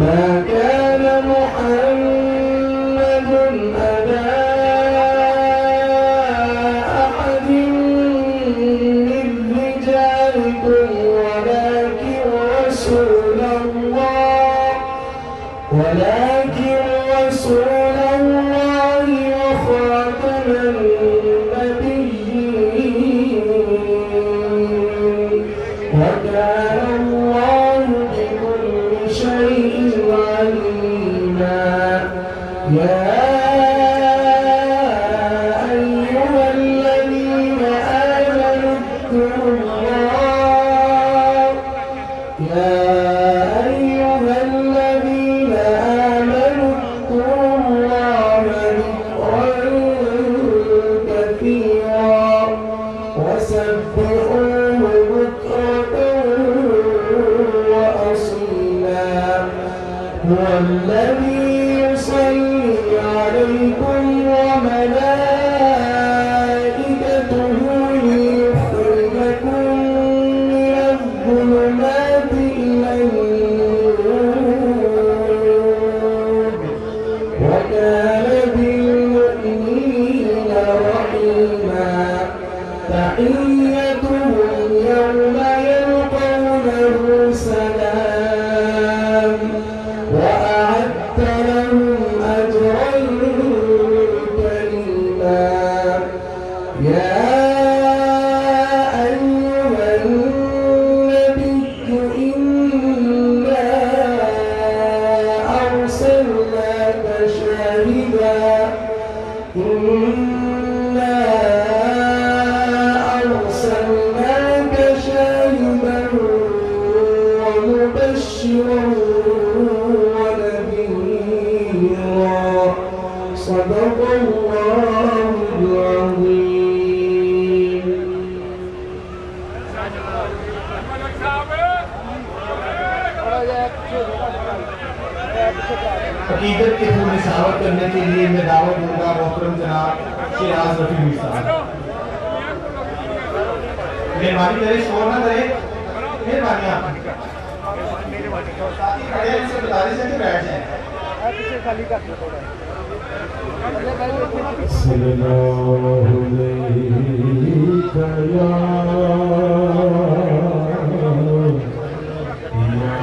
ما كان محمد أبا أحد من رجالكم ولكن رسول الله وخاتم النبيين وكان الله بكل شيء عليما يا أيها الذين آمنوا اذكروا الله ذكرا كثيرا وسبحوه بكرة وأصيلا هو الذي يصلي عليكم وملائكته ليخرجكم من الظلمات إلى النور وكان بالمؤمنين رحيما تحيتهم يوم يلقونه سلام وأعد لهم أجرا كريما يا أيها النبي إنا أرسلناك شاهدا ومبشرا ونذيرا صدق الله العظيم. عقیدت کے پھول نثار کرنے کے لیے میں دعوت دوں گا محترم جناب شیراز رفیع میر صاحب. مہربانی کریں، شور نہ کریں، مہربانی آپ ساتھی کھڑے ہیں، ان سے گزارش ہے کہ بیٹھ جائیں. صلی اللہ علیہ یا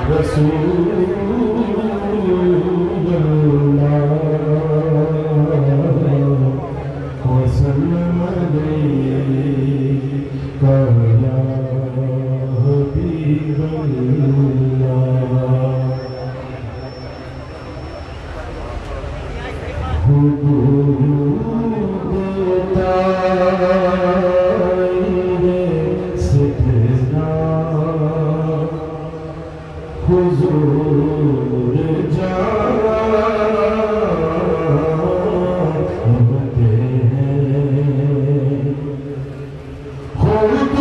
رسول اللہ وسلم علیک یا حبیب اللہ. حضور جانتے ہیں خود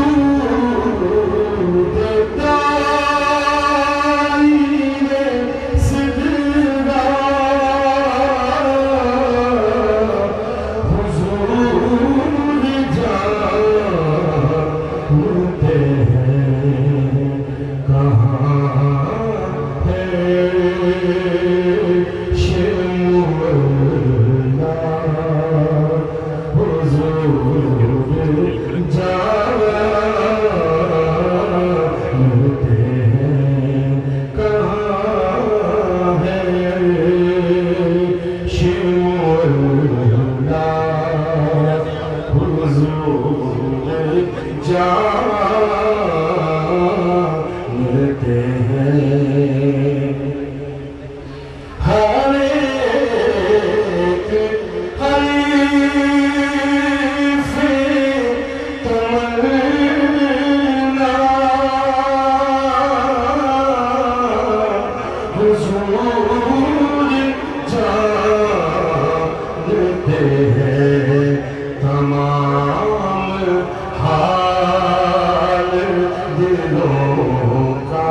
جانتے ہیں ہر ایک حریف تمنا حضور جانتے ہیں تمام حال دلوں کا.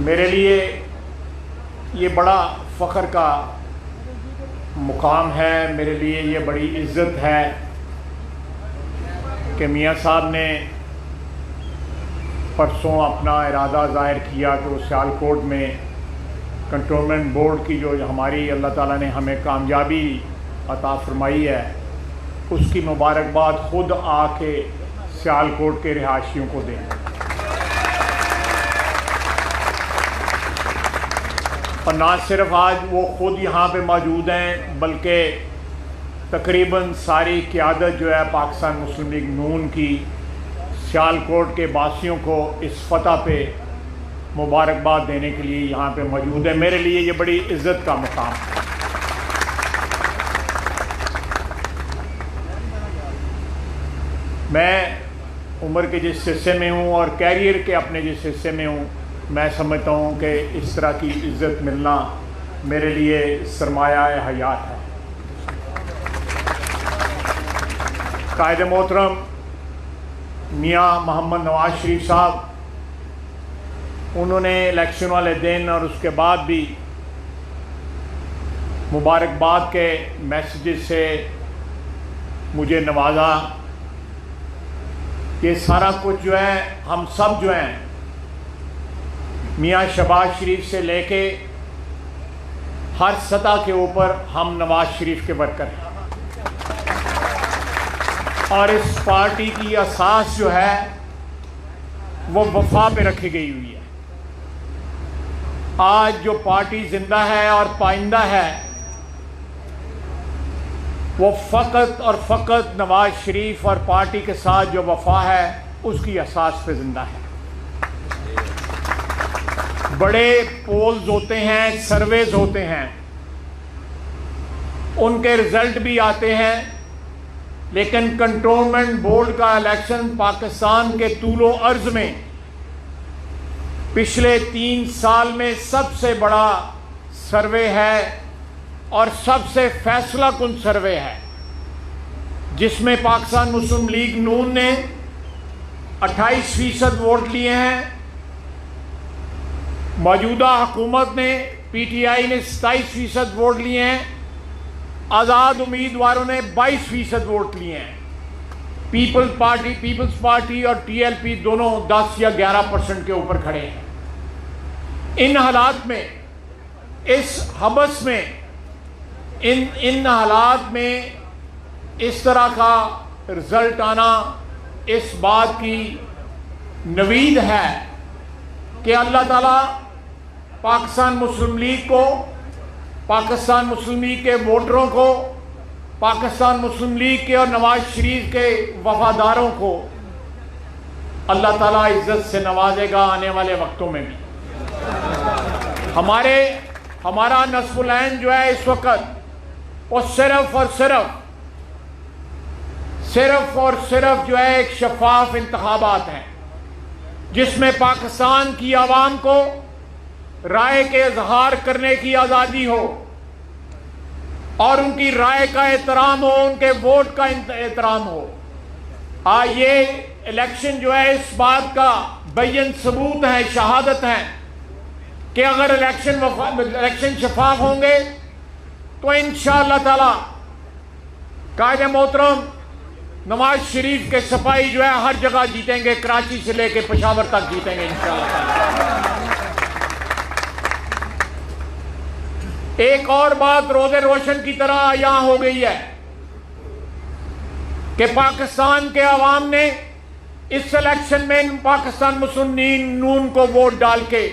میرے لیے یہ بڑا فخر کا مقام ہے، میرے لیے یہ بڑی عزت ہے کہ میاں صاحب نے پرسوں اپنا ارادہ ظاہر کیا کہ وہ سیالکوٹ میں کنٹونمنٹ بورڈ کی جو ہماری اللہ تعالیٰ نے ہمیں کامیابی عطا فرمائی ہے اس کی مبارکباد خود آ کے سیالکوٹ کے رہائشیوں کو دیں۔ اور نہ صرف آج وہ خود یہاں پہ موجود ہیں بلکہ تقریباً ساری قیادت جو ہے پاکستان مسلم لیگ نون کی سیالکوٹ کے باسیوں کو اس فتح پہ مبارکباد دینے کے لیے یہاں پہ موجود ہے۔ میرے لیے یہ بڑی عزت کا مقام ہے۔ میں عمر کے جس حصے میں ہوں اور کیریئر کے اپنے جس حصے میں ہوں، میں سمجھتا ہوں کہ اس طرح کی عزت ملنا میرے لیے سرمایہ حیات ہے۔ قائد محترم میاں محمد نواز شریف صاحب، انہوں نے الیکشن والے دن اور اس کے بعد بھی مبارکباد کے میسیجز سے مجھے نوازا۔ یہ سارا کچھ جو ہے ہم سب جو ہیں میاں شہباز شریف سے لے کے ہر سطح کے اوپر ہم نواز شریف کے ورکر ہیں، اور اس پارٹی کی اساس جو ہے وہ وفا پہ رکھی گئی ہوئی ہے۔ آج جو پارٹی زندہ ہے اور پائندہ ہے وہ فقط اور فقط نواز شریف اور پارٹی کے ساتھ جو وفا ہے اس کی اساس پہ زندہ ہے۔ بڑے پولز ہوتے ہیں، سرویز ہوتے ہیں، ان کے رزلٹ بھی آتے ہیں، لیکن کنٹونمنٹ بورڈ کا الیکشن پاکستان کے طول و عرض میں پچھلے 3 سال میں سب سے بڑا سروے ہے اور سب سے فیصلہ کن سروے ہے، جس میں پاکستان مسلم لیگ نون نے 28% ووٹ لیے ہیں، موجودہ حکومت نے پی ٹی آئی نے 27% ووٹ لیے ہیں، آزاد امیدواروں نے 22% ووٹ لیے ہیں، پیپلز پارٹی اور ٹی ایل پی دونوں 10 یا 11% کے اوپر کھڑے ہیں۔ ان حالات میں، اس حبس میں، ان حالات میں اس طرح کا رزلٹ آنا اس بات کی نوید ہے کہ اللہ تعالیٰ پاکستان مسلم لیگ کو، پاکستان مسلم لیگ کے ووٹروں کو، پاکستان مسلم لیگ کے اور نواز شریف کے وفاداروں کو اللہ تعالیٰ عزت سے نوازے گا آنے والے وقتوں میں بھی۔ ہمارا نصف العین جو ہے اس وقت وہ صرف اور صرف جو ہے ایک شفاف انتخابات ہیں، جس میں پاکستان کی عوام کو رائے کے اظہار کرنے کی آزادی ہو اور ان کی رائے کا احترام ہو، ان کے ووٹ کا احترام ہو۔ یہ الیکشن جو ہے اس بات کا بین ثبوت ہے، شہادت ہے کہ اگر الیکشن شفاف ہوں گے تو انشاءاللہ تعالی قائد محترم نواز شریف کے سپاہی جو ہے ہر جگہ جیتیں گے، کراچی سے لے کے پشاور تک جیتیں گے انشاءاللہ تعالی۔ ایک اور بات روزے روشن کی طرح یہاں ہو گئی ہے کہ پاکستان کے عوام نے اس الیکشن میں پاکستان مسلم لیگ نون کو ووٹ ڈال کے،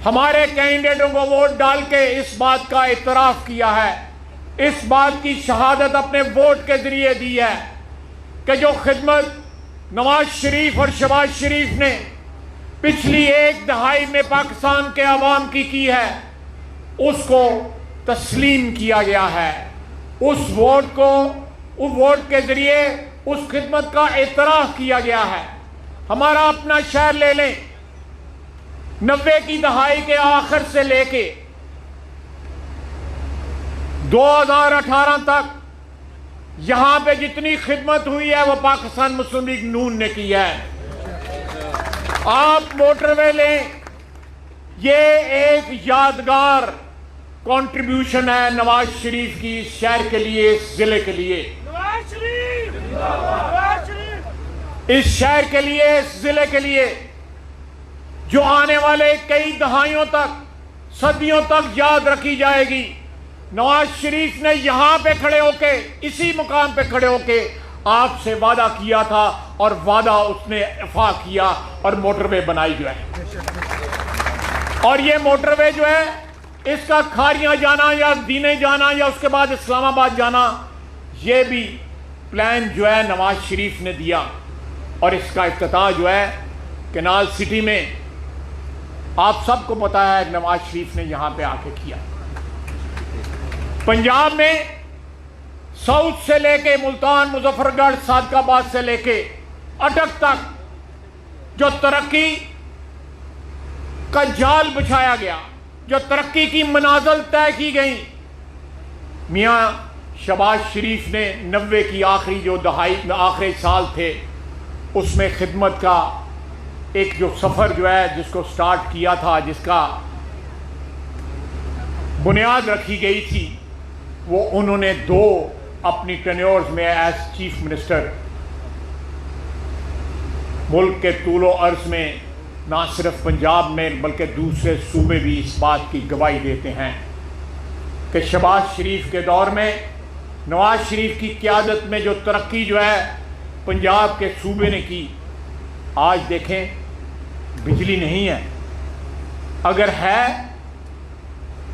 ہمارے کینڈیڈیٹوں کو ووٹ ڈال کے اس بات کا اعتراف کیا ہے، اس بات کی شہادت اپنے ووٹ کے ذریعے دی ہے کہ جو خدمت نواز شریف اور شہباز شریف نے پچھلی 1 دہائی میں پاکستان کے عوام کی ہے، اس کو تسلیم کیا گیا ہے۔ اس ووٹ کے ذریعے اس خدمت کا اعتراف کیا گیا ہے۔ ہمارا اپنا شہر لے لیں، 90 کی دہائی کے آخر سے لے کے 2018 تک یہاں پہ جتنی خدمت ہوئی ہے وہ پاکستان مسلم لیگ نون نے کی ہے۔ آپ موٹر وے لیں، یہ ایک یادگار کنٹریبیوشن ہے نواز شریف کی اس شہر کے لیے، اس ضلع کے لیے، اس شہر کے لیے، اس ضلع کے لیے، جو آنے والے کئی دہائیوں تک، صدیوں تک یاد رکھی جائے گی۔ نواز شریف نے یہاں پہ کھڑے ہو کے، اسی مقام پہ کھڑے ہو کے آپ سے وعدہ کیا تھا، اور وعدہ اس نے وفا کیا اور موٹر وے بنائی جو ہے۔ اور یہ موٹر وے جو ہے، اس کا کھاریاں جانا یا دینے جانا یا اس کے بعد اسلام آباد جانا، یہ بھی پلان جو ہے نواز شریف نے دیا۔ اور اس کا افتتاح جو ہے کینال سٹی میں، آپ سب کو پتا ہے نواز شریف نے یہاں پہ آ کے کیا۔ پنجاب میں ساؤتھ سے لے کے ملتان، مظفر گڑھ، صادق آباد سے لے کے اٹک تک جو ترقی کا جال بچھایا گیا، جو ترقی کی منازل طے کی گئیں، میاں شہباز شریف نے 90 کی آخری جو دہائی آخری سال تھے، اس میں خدمت کا ایک جو سفر جو ہے جس کو سٹارٹ کیا تھا، جس کا بنیاد رکھی گئی تھی، وہ انہوں نے 2 اپنی ٹینیورز میں ایز چیف منسٹر ملک کے طول و عرض میں، نہ صرف پنجاب میں بلکہ دوسرے صوبے بھی اس بات کی گواہی دیتے ہیں کہ شہباز شریف کے دور میں، نواز شریف کی قیادت میں جو ترقی جو ہے پنجاب کے صوبے نے کی، آج دیکھیں بجلی نہیں ہے، اگر ہے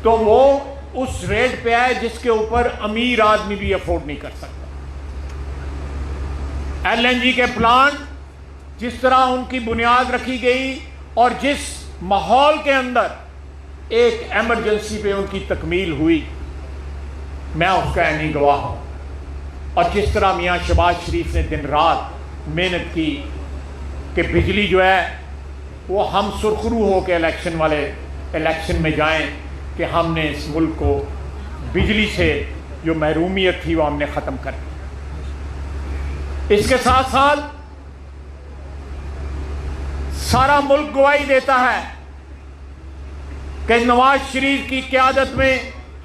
تو وہ اس ریٹ پہ ہے جس کے اوپر امیر آدمی بھی افورڈ نہیں کر سکتا۔ LNG کے پلانٹ جس طرح ان کی بنیاد رکھی گئی اور جس ماحول کے اندر ایک ایمرجنسی پہ ان کی تکمیل ہوئی، میں اس کا عینی گواہ ہوں۔ اور جس طرح میاں شہباز شریف نے دن رات محنت کی کہ بجلی جو ہے وہ ہم سرخرو ہو کے الیکشن میں جائیں کہ ہم نے اس ملک کو بجلی سے جو محرومیت تھی وہ ہم نے ختم کر دی۔ اس کے ساتھ ساتھ سارا ملک گواہی دیتا ہے کہ نواز شریف کی قیادت میں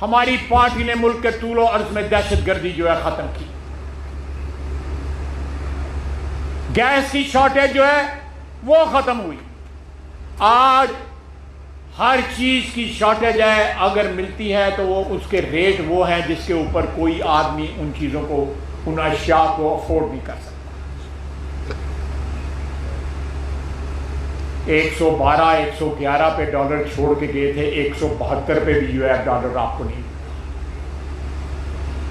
ہماری پارٹی نے ملک کے طول و عرض میں دہشت گردی جو ہے ختم کی۔ گیس کی شارٹیج جو ہے وہ ختم ہوئی۔ آج ہر چیز کی شارٹیج ہے، اگر ملتی ہے تو وہ اس کے ریٹ وہ ہیں جس کے اوپر کوئی آدمی ان چیزوں کو، ان اشیاء کو افورڈ نہیں کر سکتا۔ 112 111 پہ ڈالر چھوڑ کے گئے تھے، 172 پہ بھی جو ہے ڈالر آپ کو نہیں۔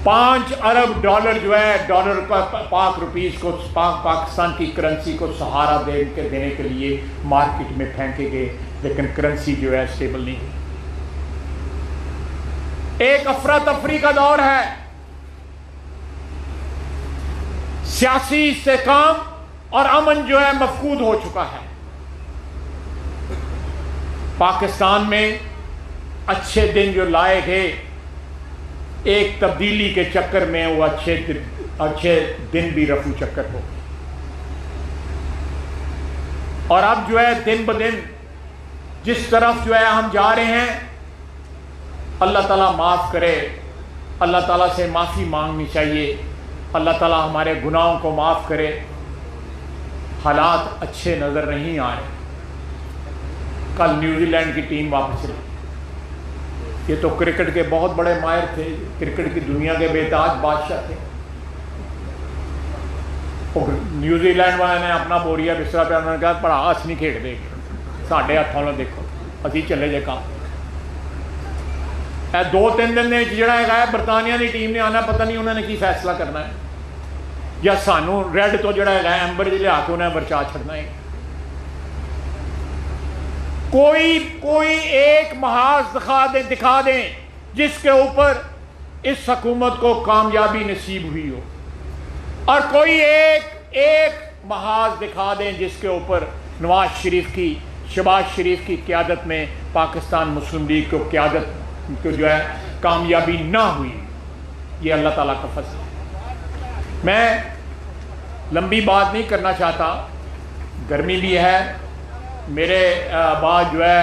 5 ارب ڈالر جو ہے ڈالر کا پاک روپیز کو، پاکستان کی کرنسی کو سہارا دینے کے لیے مارکیٹ میں پھینکے گئے، لیکن کرنسی جو ہے اسٹیبل نہیں ہوئی۔ ایک افراتفری کا دور ہے، سیاسی استحکام اور امن جو ہے مفقود ہو چکا ہے۔ پاکستان میں اچھے دن جو لائے گئے، ایک تبدیلی کے چکر میں وہ اچھے دن بھی رفو چکر ہو، اور اب جو ہے دن بدن جس طرف جو ہے ہم جا رہے ہیں، اللہ تعالیٰ معاف کرے، اللہ تعالیٰ سے معافی مانگنی چاہیے، اللہ تعالیٰ ہمارے گناہوں کو معاف کرے۔ حالات اچھے نظر نہیں آ رہے۔ کل نیوزی لینڈ کی ٹیم واپس رہی۔ یہ تو کرکٹ کے بہت بڑے ماہر تھے، کرکٹ کی دنیا کے بے تاج بادشاہ تھے۔ نیوزی لینڈ والے نے اپنا بوریا بسترا پہ انہوں نے کہا پڑھا اس نہیں کھیڈ دے گے، ساڈے ہاتھوں نال دیکھو اسی چلے جے کام۔ 2-3 دن میں جڑا ہے برطانیہ کی ٹیم نے آنا، پتہ نہیں انہوں نے کی فیصلہ کرنا ہے، یا سانو ریڈ تو جڑا ہے ایمبر لیا کے انہیں برچا چھڑنا ہے۔ کوئی ایک محاذ دکھا دیں جس کے اوپر اس حکومت کو کامیابی نصیب ہوئی ہو، اور کوئی ایک محاذ دکھا دیں جس کے اوپر شہباز شریف کی قیادت میں پاکستان مسلم لیگ کو قیادت کو جو ہے کامیابی نہ ہوئی۔ یہ اللہ تعالیٰ کا فضل ہے۔ میں لمبی بات نہیں کرنا چاہتا، گرمی بھی ہے، میرے بعد جو ہے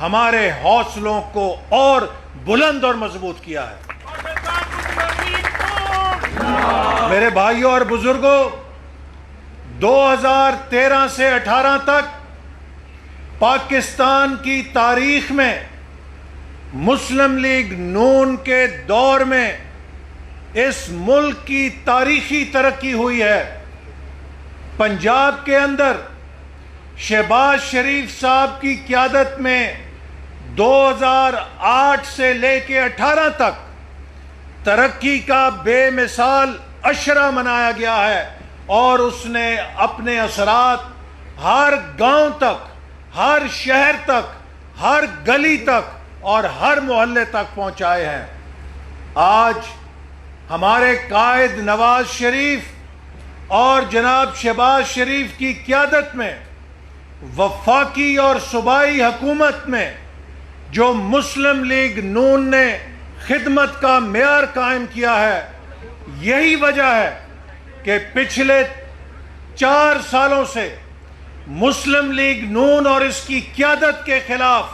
ہمارے حوصلوں کو اور بلند اور مضبوط کیا ہے۔ میرے بھائیوں اور بزرگوں، 2013 سے 18 تک پاکستان کی تاریخ میں مسلم لیگ نون کے دور میں اس ملک کی تاریخی ترقی ہوئی ہے۔ پنجاب کے اندر شہباز شریف صاحب کی قیادت میں 2008 سے لے کے 18 تک ترقی کا بے مثال عشرہ منایا گیا ہے، اور اس نے اپنے اثرات ہر گاؤں تک، ہر شہر تک، ہر گلی تک اور ہر محلے تک پہنچائے ہیں۔ آج ہمارے قائد نواز شریف اور جناب شہباز شریف کی قیادت میں وفاقی اور صوبائی حکومت میں جو مسلم لیگ نون نے خدمت کا معیار قائم کیا ہے، یہی وجہ ہے کہ پچھلے 4 سالوں سے مسلم لیگ نون اور اس کی قیادت کے خلاف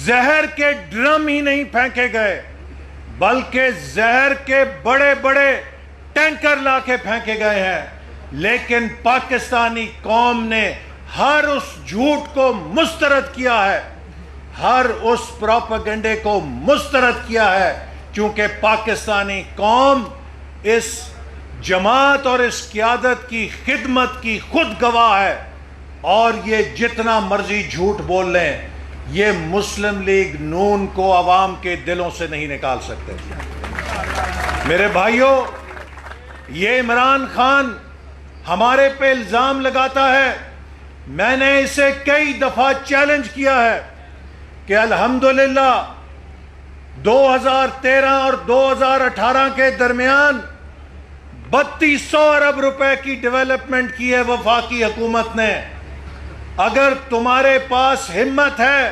زہر کے ڈرم ہی نہیں پھینکے گئے، بلکہ زہر کے بڑے بڑے ٹینکر لا کے پھینکے گئے ہیں، لیکن پاکستانی قوم نے ہر اس جھوٹ کو مسترد کیا ہے، ہر اس پروپیگنڈے کو مسترد کیا ہے، چونکہ پاکستانی قوم اس جماعت اور اس قیادت کی خدمت کی خود گواہ ہے، اور یہ جتنا مرضی جھوٹ بول لیں، یہ مسلم لیگ نون کو عوام کے دلوں سے نہیں نکال سکتے۔ میرے بھائیوں، یہ عمران خان ہمارے پہ الزام لگاتا ہے، میں نے اسے کئی دفعہ چیلنج کیا ہے کہ الحمدللہ 2013 اور 2018 کے درمیان 3200 ارب روپے کی ڈیولپمنٹ کی ہے وفاقی حکومت نے۔ اگر تمہارے پاس ہمت ہے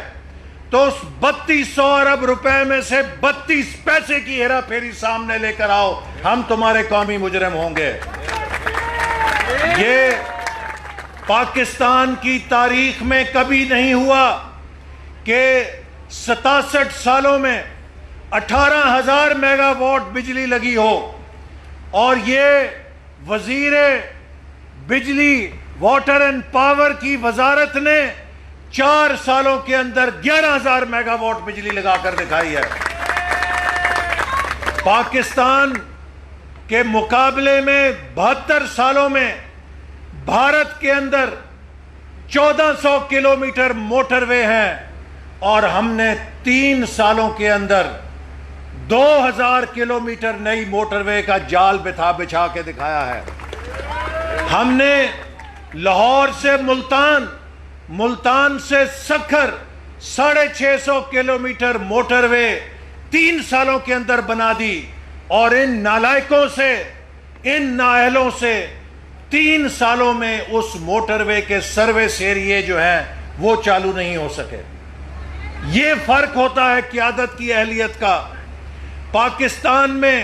تو اس 3200 ارب روپے میں سے 32 پیسے کی ہیرا پھیری سامنے لے کر آؤ، ہم تمہارے قومی مجرم ہوں گے۔ یہ پاکستان کی تاریخ میں کبھی نہیں ہوا کہ 67 سالوں میں 18,000 میگا واٹ بجلی لگی ہو، اور یہ وزیر بجلی واٹر اینڈ پاور کی وزارت نے 4 سالوں کے اندر 11,000 میگا واٹ بجلی لگا کر دکھائی ہے۔ پاکستان کے مقابلے میں 72 سالوں میں بھارت کے اندر 1400 کلومیٹر موٹر وے ہیں، اور ہم نے 3 سالوں کے اندر 2000 کلومیٹر نئی موٹر وے کا جال بچھا کے دکھایا ہے۔ ہم نے لاہور سے ملتان سے سکھر 650 کلومیٹر موٹر وے 3 سالوں کے اندر بنا دی، اور ان نالائکوں سے، ان نااہلوں سے 3 سالوں میں اس موٹر وے کے سروس ایریے جو ہیں وہ چالو نہیں ہو سکے۔ یہ فرق ہوتا ہے قیادت کی اہلیت کا۔ پاکستان میں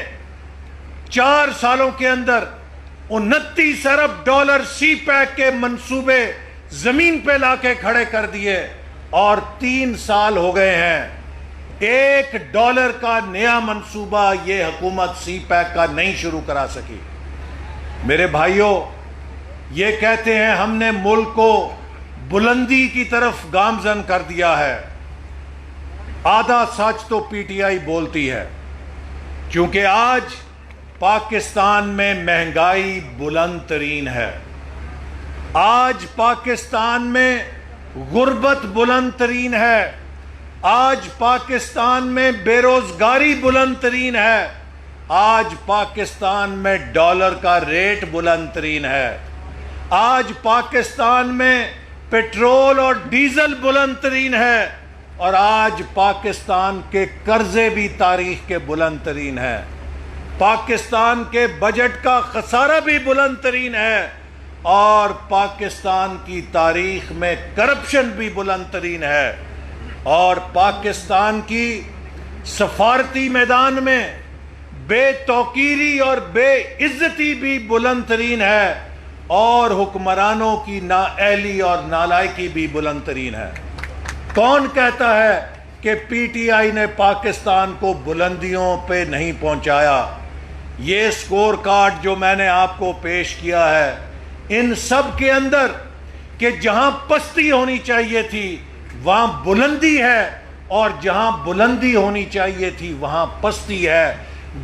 4 سالوں کے اندر 29 ارب ڈالر سی پیک کے منصوبے زمین پہ لا کے کھڑے کر دیے، اور 3 سال ہو گئے ہیں $1 کا نیا منصوبہ یہ حکومت سی پیک کا نہیں شروع کرا سکی۔ میرے بھائیوں، یہ کہتے ہیں ہم نے ملک کو بلندی کی طرف گامزن کر دیا ہے۔ آدھا سچ تو پی ٹی آئی بولتی ہے، کیونکہ آج پاکستان میں مہنگائی بلند ترین ہے، آج پاکستان میں غربت بلند ترین ہے، آج پاکستان میں بے روزگاری بلند ترین ہے، آج پاکستان میں ڈالر کا ریٹ بلند ترین ہے، آج پاکستان میں پیٹرول اور ڈیزل بلند ترین ہے، اور آج پاکستان کے قرضے بھی تاریخ کے بلند ترین ہیں، پاکستان کے بجٹ کا خسارہ بھی بلند ترین ہے، اور پاکستان کی تاریخ میں کرپشن بھی بلند ترین ہے، اور پاکستان کی سفارتی میدان میں بے توقیری اور بے عزتی بھی بلند ترین ہے، اور حکمرانوں کی نااہلی اور نالائکی بھی بلند ترین ہے۔ کون کہتا ہے کہ پی ٹی آئی نے پاکستان کو بلندیوں پہ نہیں پہنچایا؟ یہ سکور کارڈ جو میں نے آپ کو پیش کیا ہے، ان سب کے اندر کہ جہاں پستی ہونی چاہیے تھی وہاں بلندی ہے، اور جہاں بلندی ہونی چاہیے تھی وہاں پستی ہے۔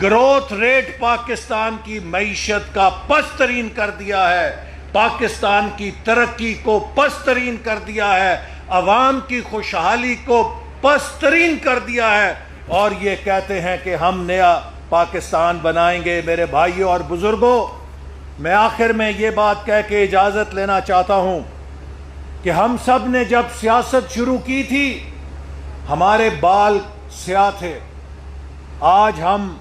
گروتھ ریٹ پاکستان کی معیشت کا پست ترین کر دیا ہے، پاکستان کی ترقی کو پست ترین کر دیا ہے، عوام کی خوشحالی کو پست ترین کر دیا ہے، اور یہ کہتے ہیں کہ ہم نیا پاکستان بنائیں گے۔ میرے بھائیوں اور بزرگوں، میں آخر میں یہ بات کہہ کے اجازت لینا چاہتا ہوں کہ ہم سب نے جب سیاست شروع کی تھی ہمارے بال سیاہ تھے، آج ہم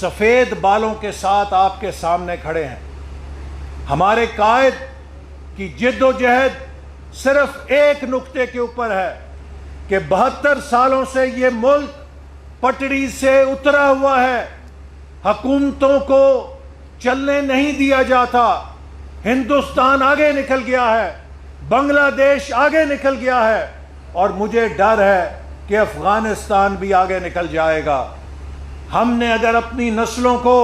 سفید بالوں کے ساتھ آپ کے سامنے کھڑے ہیں۔ ہمارے قائد کی جد و جہد صرف ایک نقطے کے اوپر ہے کہ 72 سالوں سے یہ ملک پٹڑی سے اترا ہوا ہے، حکومتوں کو چلنے نہیں دیا جاتا، ہندوستان آگے نکل گیا ہے، بنگلہ دیش آگے نکل گیا ہے، اور مجھے ڈر ہے کہ افغانستان بھی آگے نکل جائے گا۔ ہم نے اگر اپنی نسلوں کو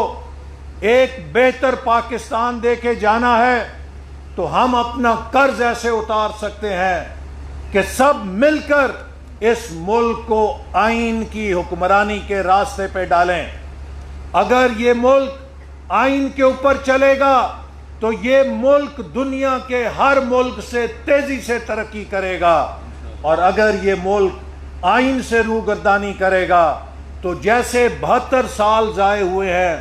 ایک بہتر پاکستان دے کے جانا ہے تو ہم اپنا قرض ایسے اتار سکتے ہیں کہ سب مل کر اس ملک کو آئین کی حکمرانی کے راستے پہ ڈالیں۔ اگر یہ ملک آئین کے اوپر چلے گا تو یہ ملک دنیا کے ہر ملک سے تیزی سے ترقی کرے گا، اور اگر یہ ملک آئین سے روگردانی کرے گا تو جیسے 72 سال ضائع ہوئے ہیں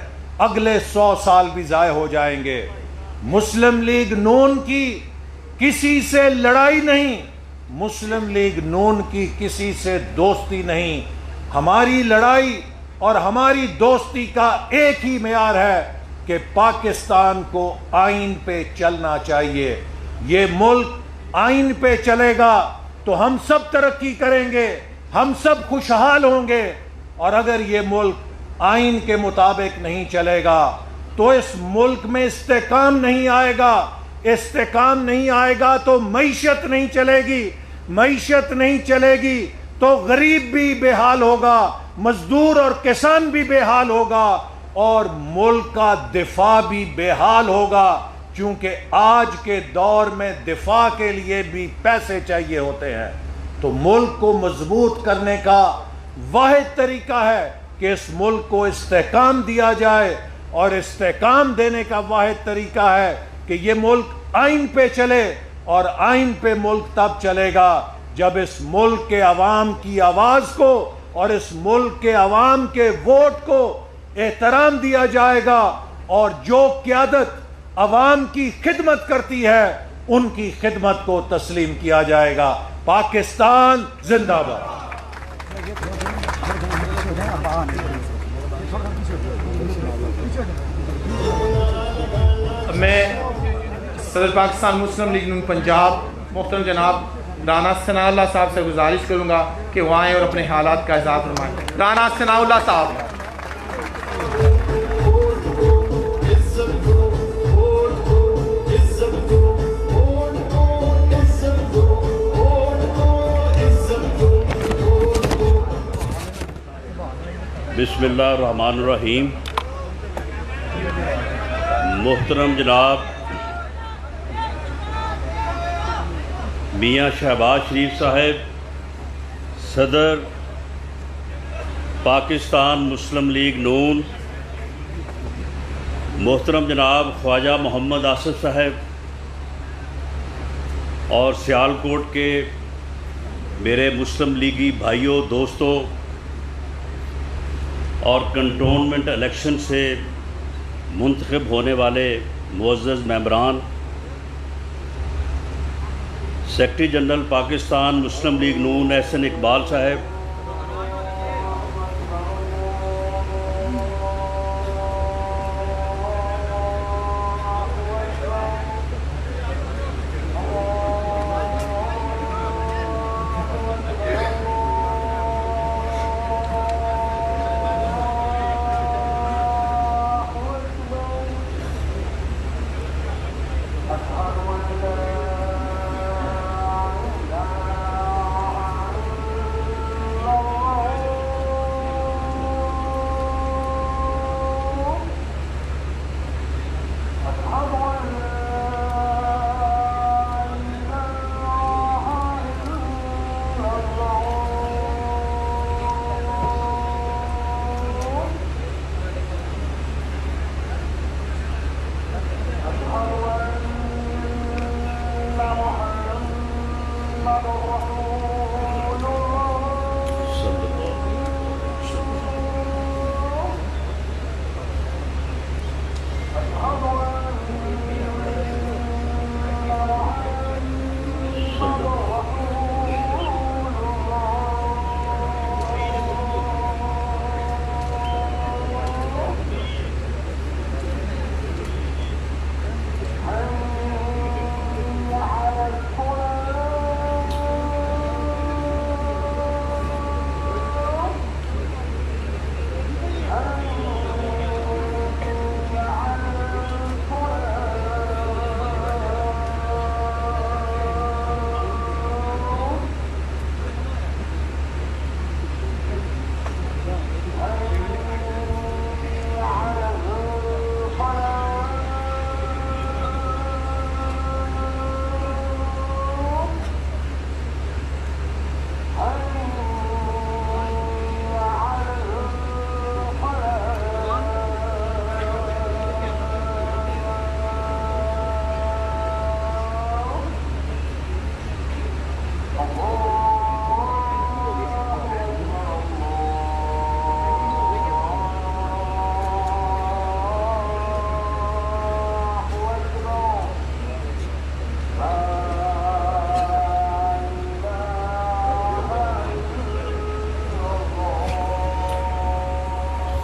اگلے 100 سال بھی ضائع ہو جائیں گے۔ مسلم لیگ نون کی کسی سے لڑائی نہیں، مسلم لیگ نون کی کسی سے دوستی نہیں، ہماری لڑائی اور ہماری دوستی کا ایک ہی معیار ہے کہ پاکستان کو آئین پہ چلنا چاہیے۔ یہ ملک آئین پہ چلے گا تو ہم سب ترقی کریں گے، ہم سب خوشحال ہوں گے، اور اگر یہ ملک آئین کے مطابق نہیں چلے گا تو اس ملک میں استحکام نہیں آئے گا، استحکام نہیں آئے گا تو معیشت نہیں چلے گی، معیشت نہیں چلے گی تو غریب بھی بے حال ہوگا، مزدور اور کسان بھی بے حال ہوگا، اور ملک کا دفاع بھی بے حال ہوگا، چونکہ آج کے دور میں دفاع کے لیے بھی پیسے چاہیے ہوتے ہیں۔ تو ملک کو مضبوط کرنے کا واحد طریقہ ہے کہ اس ملک کو استحکام دیا جائے، اور استحکام دینے کا واحد طریقہ ہے کہ یہ ملک آئین پہ چلے، اور آئین پہ ملک تب چلے گا جب اس ملک کے عوام کی آواز کو اور اس ملک کے عوام کے ووٹ کو احترام دیا جائے گا، اور جو قیادت عوام کی خدمت کرتی ہے ان کی خدمت کو تسلیم کیا جائے گا۔ پاکستان زندہ باد۔ میں صدر پاکستان مسلم لیگ نون پنجاب محترم جناب رانا ثناء اللہ صاحب سے گزارش کروں گا کہ وہ آئیں اور اپنے حالات کا اظہار فرمائیں۔ رانا ثناء اللہ صاحب۔ بسم اللہ الرحمن الرحیم۔ محترم جناب میاں شہباز شریف صاحب صدر پاکستان مسلم لیگ نون، محترم جناب خواجہ محمد آصف صاحب، اور سیالکوٹ کے میرے مسلم لیگی بھائیوں، دوستوں، اور کنٹونمنٹ الیکشن سے منتخب ہونے والے معزز ممبران، سیکرٹری جنرل پاکستان مسلم لیگ نون احسن اقبال صاحب،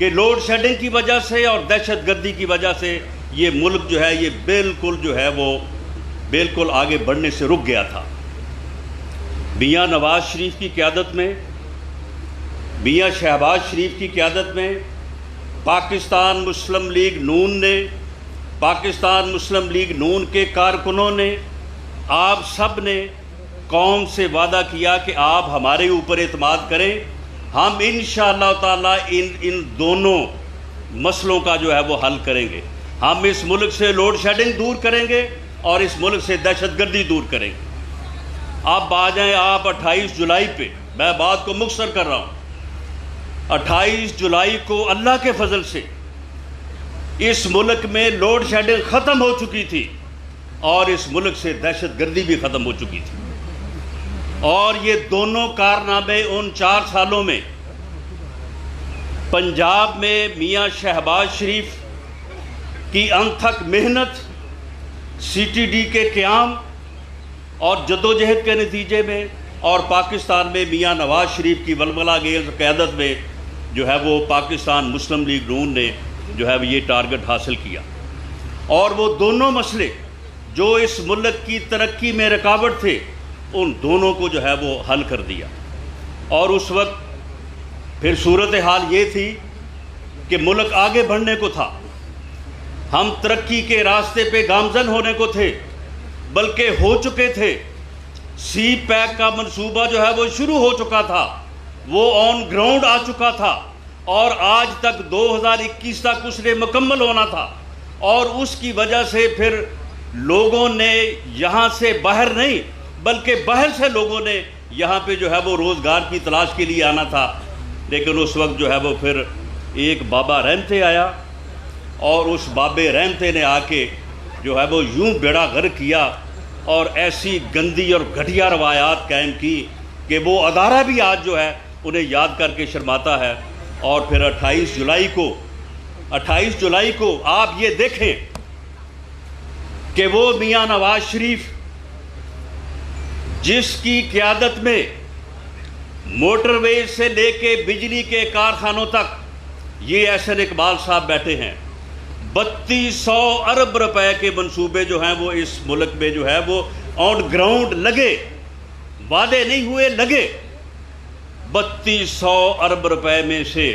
کہ لوڈ شیڈنگ کی وجہ سے اور دہشت گردی کی وجہ سے یہ ملک جو ہے یہ بالکل جو ہے وہ بالکل آگے بڑھنے سے رک گیا تھا۔ میاں نواز شریف کی قیادت میں، میاں شہباز شریف کی قیادت میں پاکستان مسلم لیگ نون نے، پاکستان مسلم لیگ نون کے کارکنوں نے، آپ سب نے قوم سے وعدہ کیا کہ آپ ہمارے اوپر اعتماد کریں، ہم انشاءاللہ تعالی ان دونوں مسئلوں کا جو ہے وہ حل کریں گے۔ ہم اس ملک سے لوڈ شیڈنگ دور کریں گے اور اس ملک سے دہشت گردی دور کریں گے۔ اب آ جائیں آپ 28 جولائی پہ، میں بات کو مختصر کر رہا ہوں۔ 28 جولائی کو اللہ کے فضل سے اس ملک میں لوڈ شیڈنگ ختم ہو چکی تھی اور اس ملک سے دہشت گردی بھی ختم ہو چکی تھی، اور یہ دونوں کارنامے ان 4 سالوں میں پنجاب میں میاں شہباز شریف کی انتھک محنت، سی ٹی ڈی کے قیام اور جدوجہد کے نتیجے میں، اور پاکستان میں میاں نواز شریف کی ولولہ انگیز قیادت میں جو ہے وہ پاکستان مسلم لیگ نون نے جو ہے یہ ٹارگٹ حاصل کیا، اور وہ دونوں مسئلے جو اس ملک کی ترقی میں رکاوٹ تھے ان دونوں کو جو ہے وہ حل کر دیا۔ اور اس وقت پھر صورتحال یہ تھی کہ ملک آگے بڑھنے کو تھا، ہم ترقی کے راستے پہ گامزن ہونے کو تھے، بلکہ ہو چکے تھے۔ سی پیک کا منصوبہ جو ہے وہ شروع ہو چکا تھا، وہ آن گراؤنڈ آ چکا تھا، اور آج تک 2021 تک اس نے مکمل ہونا تھا، اور اس کی وجہ سے پھر لوگوں نے یہاں سے باہر نہیں بلکہ باہر سے لوگوں نے یہاں پہ جو ہے وہ روزگار کی تلاش کے لیے آنا تھا۔ لیکن اس وقت جو ہے وہ پھر ایک بابا رحمتے آیا، اور اس بابے رحمتے نے آ کے جو ہے وہ یوں بیڑا غرق کیا اور ایسی گندی اور گھٹیا روایات قائم کی کہ وہ ادارہ بھی آج جو ہے انہیں یاد کر کے شرماتا ہے۔ اور پھر 28 جولائی کو آپ یہ دیکھیں کہ وہ میاں نواز شریف جس کی قیادت میں موٹر ویز سے لے کے بجلی کے کارخانوں تک یہ احسن اقبال صاحب بیٹھے ہیں، 3200 ارب روپے کے منصوبے جو ہیں وہ اس ملک میں جو ہے وہ آن گراؤنڈ لگے، وعدے نہیں ہوئے، لگے۔ 3200 ارب روپے میں سے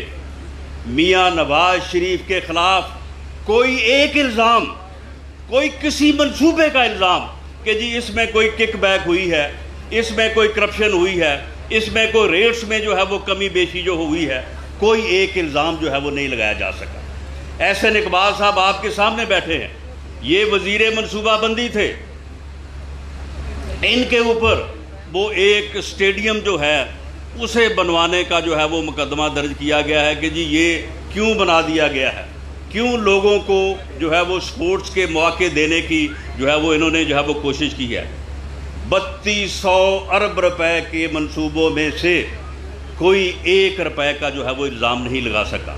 میاں نواز شریف کے خلاف کوئی ایک الزام، کوئی کسی منصوبے کا الزام کہ جی اس میں کوئی کک بیک ہوئی ہے، اس میں کوئی کرپشن ہوئی ہے، اس میں کوئی ریٹس میں جو ہے وہ کمی بیشی جو ہوئی ہے، کوئی ایک الزام جو ہے وہ نہیں لگایا جا سکا۔ احسن اقبال صاحب آپ کے سامنے بیٹھے ہیں، یہ وزیر منصوبہ بندی تھے، ان کے اوپر وہ ایک اسٹیڈیم جو ہے اسے بنوانے کا جو ہے وہ مقدمہ درج کیا گیا ہے کہ جی یہ کیوں بنا دیا گیا ہے، کیوں لوگوں کو جو ہے وہ سپورٹس کے مواقع دینے کی جو ہے وہ انہوں نے جو ہے وہ کوشش کی ہے۔ 3200 ارب روپے کے منصوبوں میں سے کوئی 1 روپے کا جو ہے وہ الزام نہیں لگا سکا۔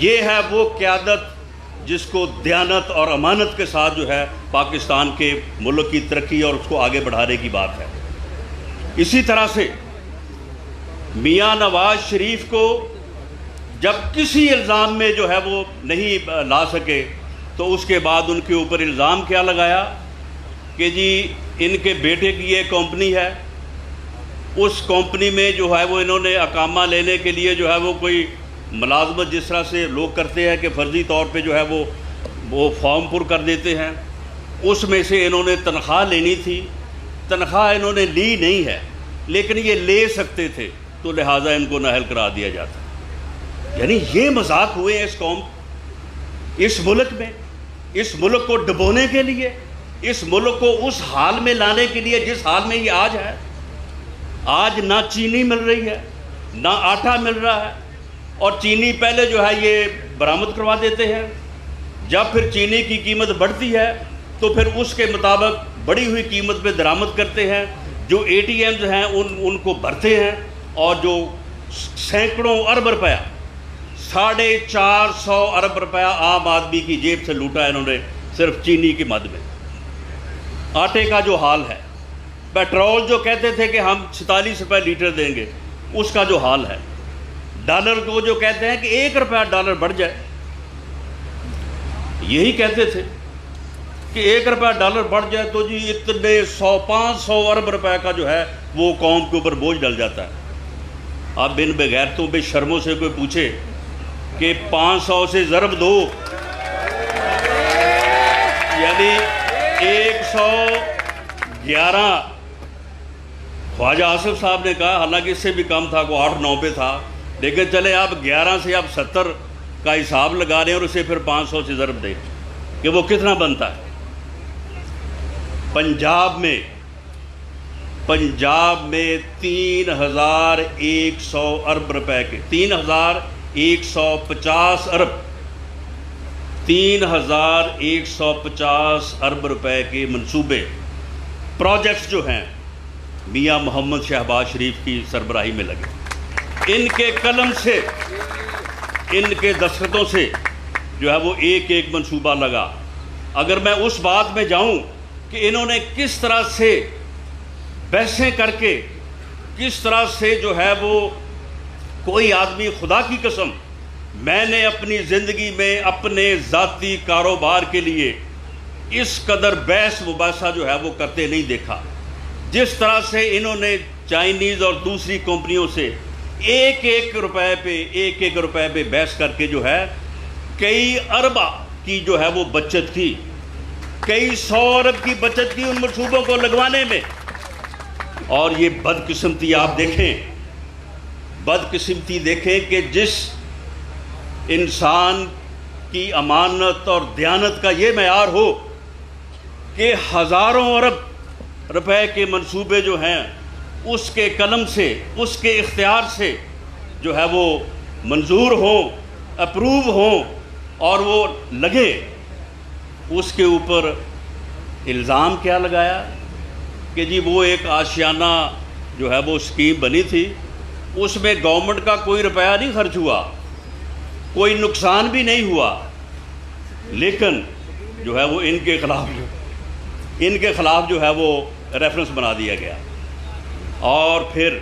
یہ ہے وہ قیادت جس کو دیانت اور امانت کے ساتھ جو ہے پاکستان کے ملک کی ترقی اور اس کو آگے بڑھانے کی بات ہے۔ اسی طرح سے میاں نواز شریف کو جب کسی الزام میں جو ہے وہ نہیں لا سکے تو اس کے بعد ان کے اوپر الزام کیا لگایا کہ جی ان کے بیٹے کی یہ کمپنی ہے، اس کمپنی میں جو ہے وہ انہوں نے اقامہ لینے کے لیے جو ہے وہ کوئی ملازمت جس طرح سے لوگ کرتے ہیں کہ فرضی طور پہ جو ہے وہ فارم پر کر دیتے ہیں، اس میں سے انہوں نے تنخواہ لینی تھی، تنخواہ انہوں نے لی نہیں ہے، لیکن یہ لے سکتے تھے تو لہٰذا ان کو نااہل کرا دیا جاتا۔ یعنی یہ مذاق ہوئے ہیں اس قوم، اس ملک میں، اس ملک کو ڈبونے کے لیے، اس ملک کو اس حال میں لانے کے لیے جس حال میں یہ آج ہے۔ آج نہ چینی مل رہی ہے، نہ آٹا مل رہا ہے، اور چینی پہلے جو ہے یہ برآمد کروا دیتے ہیں، جب پھر چینی کی قیمت بڑھتی ہے تو پھر اس کے مطابق بڑھی ہوئی قیمت پہ درآمد کرتے ہیں، جو اے ٹی ایمز ہیں ان کو بھرتے ہیں، اور جو سینکڑوں ارب روپیہ 450 ارب روپیہ عام آدمی کی جیب سے لوٹا ہے انہوں نے صرف چینی کی مد میں۔ آٹے کا جو حال ہے، پیٹرول جو کہتے تھے کہ ہم 47 روپے لیٹر دیں گے، اس کا جو حال ہے، ڈالر کو جو کہتے ہیں کہ 1 روپیہ ڈالر بڑھ جائے، یہی کہتے تھے کہ 1 روپیہ ڈالر بڑھ جائے تو جی اتنے 500 ارب روپے کا جو ہے وہ قوم کے اوپر بوجھ ڈل جاتا ہے۔ اب ان بغیرتوں بے شرموں سے کوئی پوچھے کہ 500 سے ضرب دو، یعنی 111۔ خواجہ آصف صاحب نے کہا، حالانکہ اس سے بھی کم تھا، کوئی 8-9 پہ تھا، لیکن چلے آپ 11 سے آپ 70 کا حساب لگا رہے ہیں اور اسے پھر 500 سے ضرب دیں کہ وہ کتنا بنتا ہے۔ پنجاب میں 3100 ارب روپے کے 3150 ارب 3150 ارب روپے کے منصوبے پروجیکٹس جو ہیں میاں محمد شہباز شریف کی سربراہی میں لگے۔ ان کے قلم سے، ان کے دستخطوں سے جو ہے وہ ایک ایک منصوبہ لگا۔ اگر میں اس بات میں جاؤں کہ انہوں نے کس طرح سے بحثیں کر کے، کس طرح سے جو ہے وہ کوئی آدمی، خدا کی قسم میں نے اپنی زندگی میں اپنے ذاتی کاروبار کے لیے اس قدر بحث مباحثہ جو ہے وہ کرتے نہیں دیکھا۔ جس طرح سے انہوں نے چائنیز اور دوسری کمپنیوں سے ایک ایک روپے پہ بحث کر کے جو ہے کئی ارب کی جو ہے وہ بچت کی، کئی 100 ارب کی بچت کی ان منصوبوں کو لگوانے میں۔ اور یہ بدقسمتی آپ دیکھیں، بدقسمتی دیکھیں کہ جس انسان کی امانت اور دیانت کا یہ معیار ہو کہ ہزاروں ارب روپے کے منصوبے جو ہیں اس کے قلم سے، اس کے اختیار سے جو ہے وہ منظور ہوں، اپروو ہوں اور وہ لگے، اس کے اوپر الزام کیا لگایا کہ جی وہ ایک آشیانہ جو ہے وہ اسکیم بنی تھی، اس میں گورنمنٹ کا کوئی روپیہ نہیں خرچ ہوا، کوئی نقصان بھی نہیں ہوا، لیکن جو ہے وہ ان کے خلاف جو ہے وہ ریفرنس بنا دیا گیا۔ اور پھر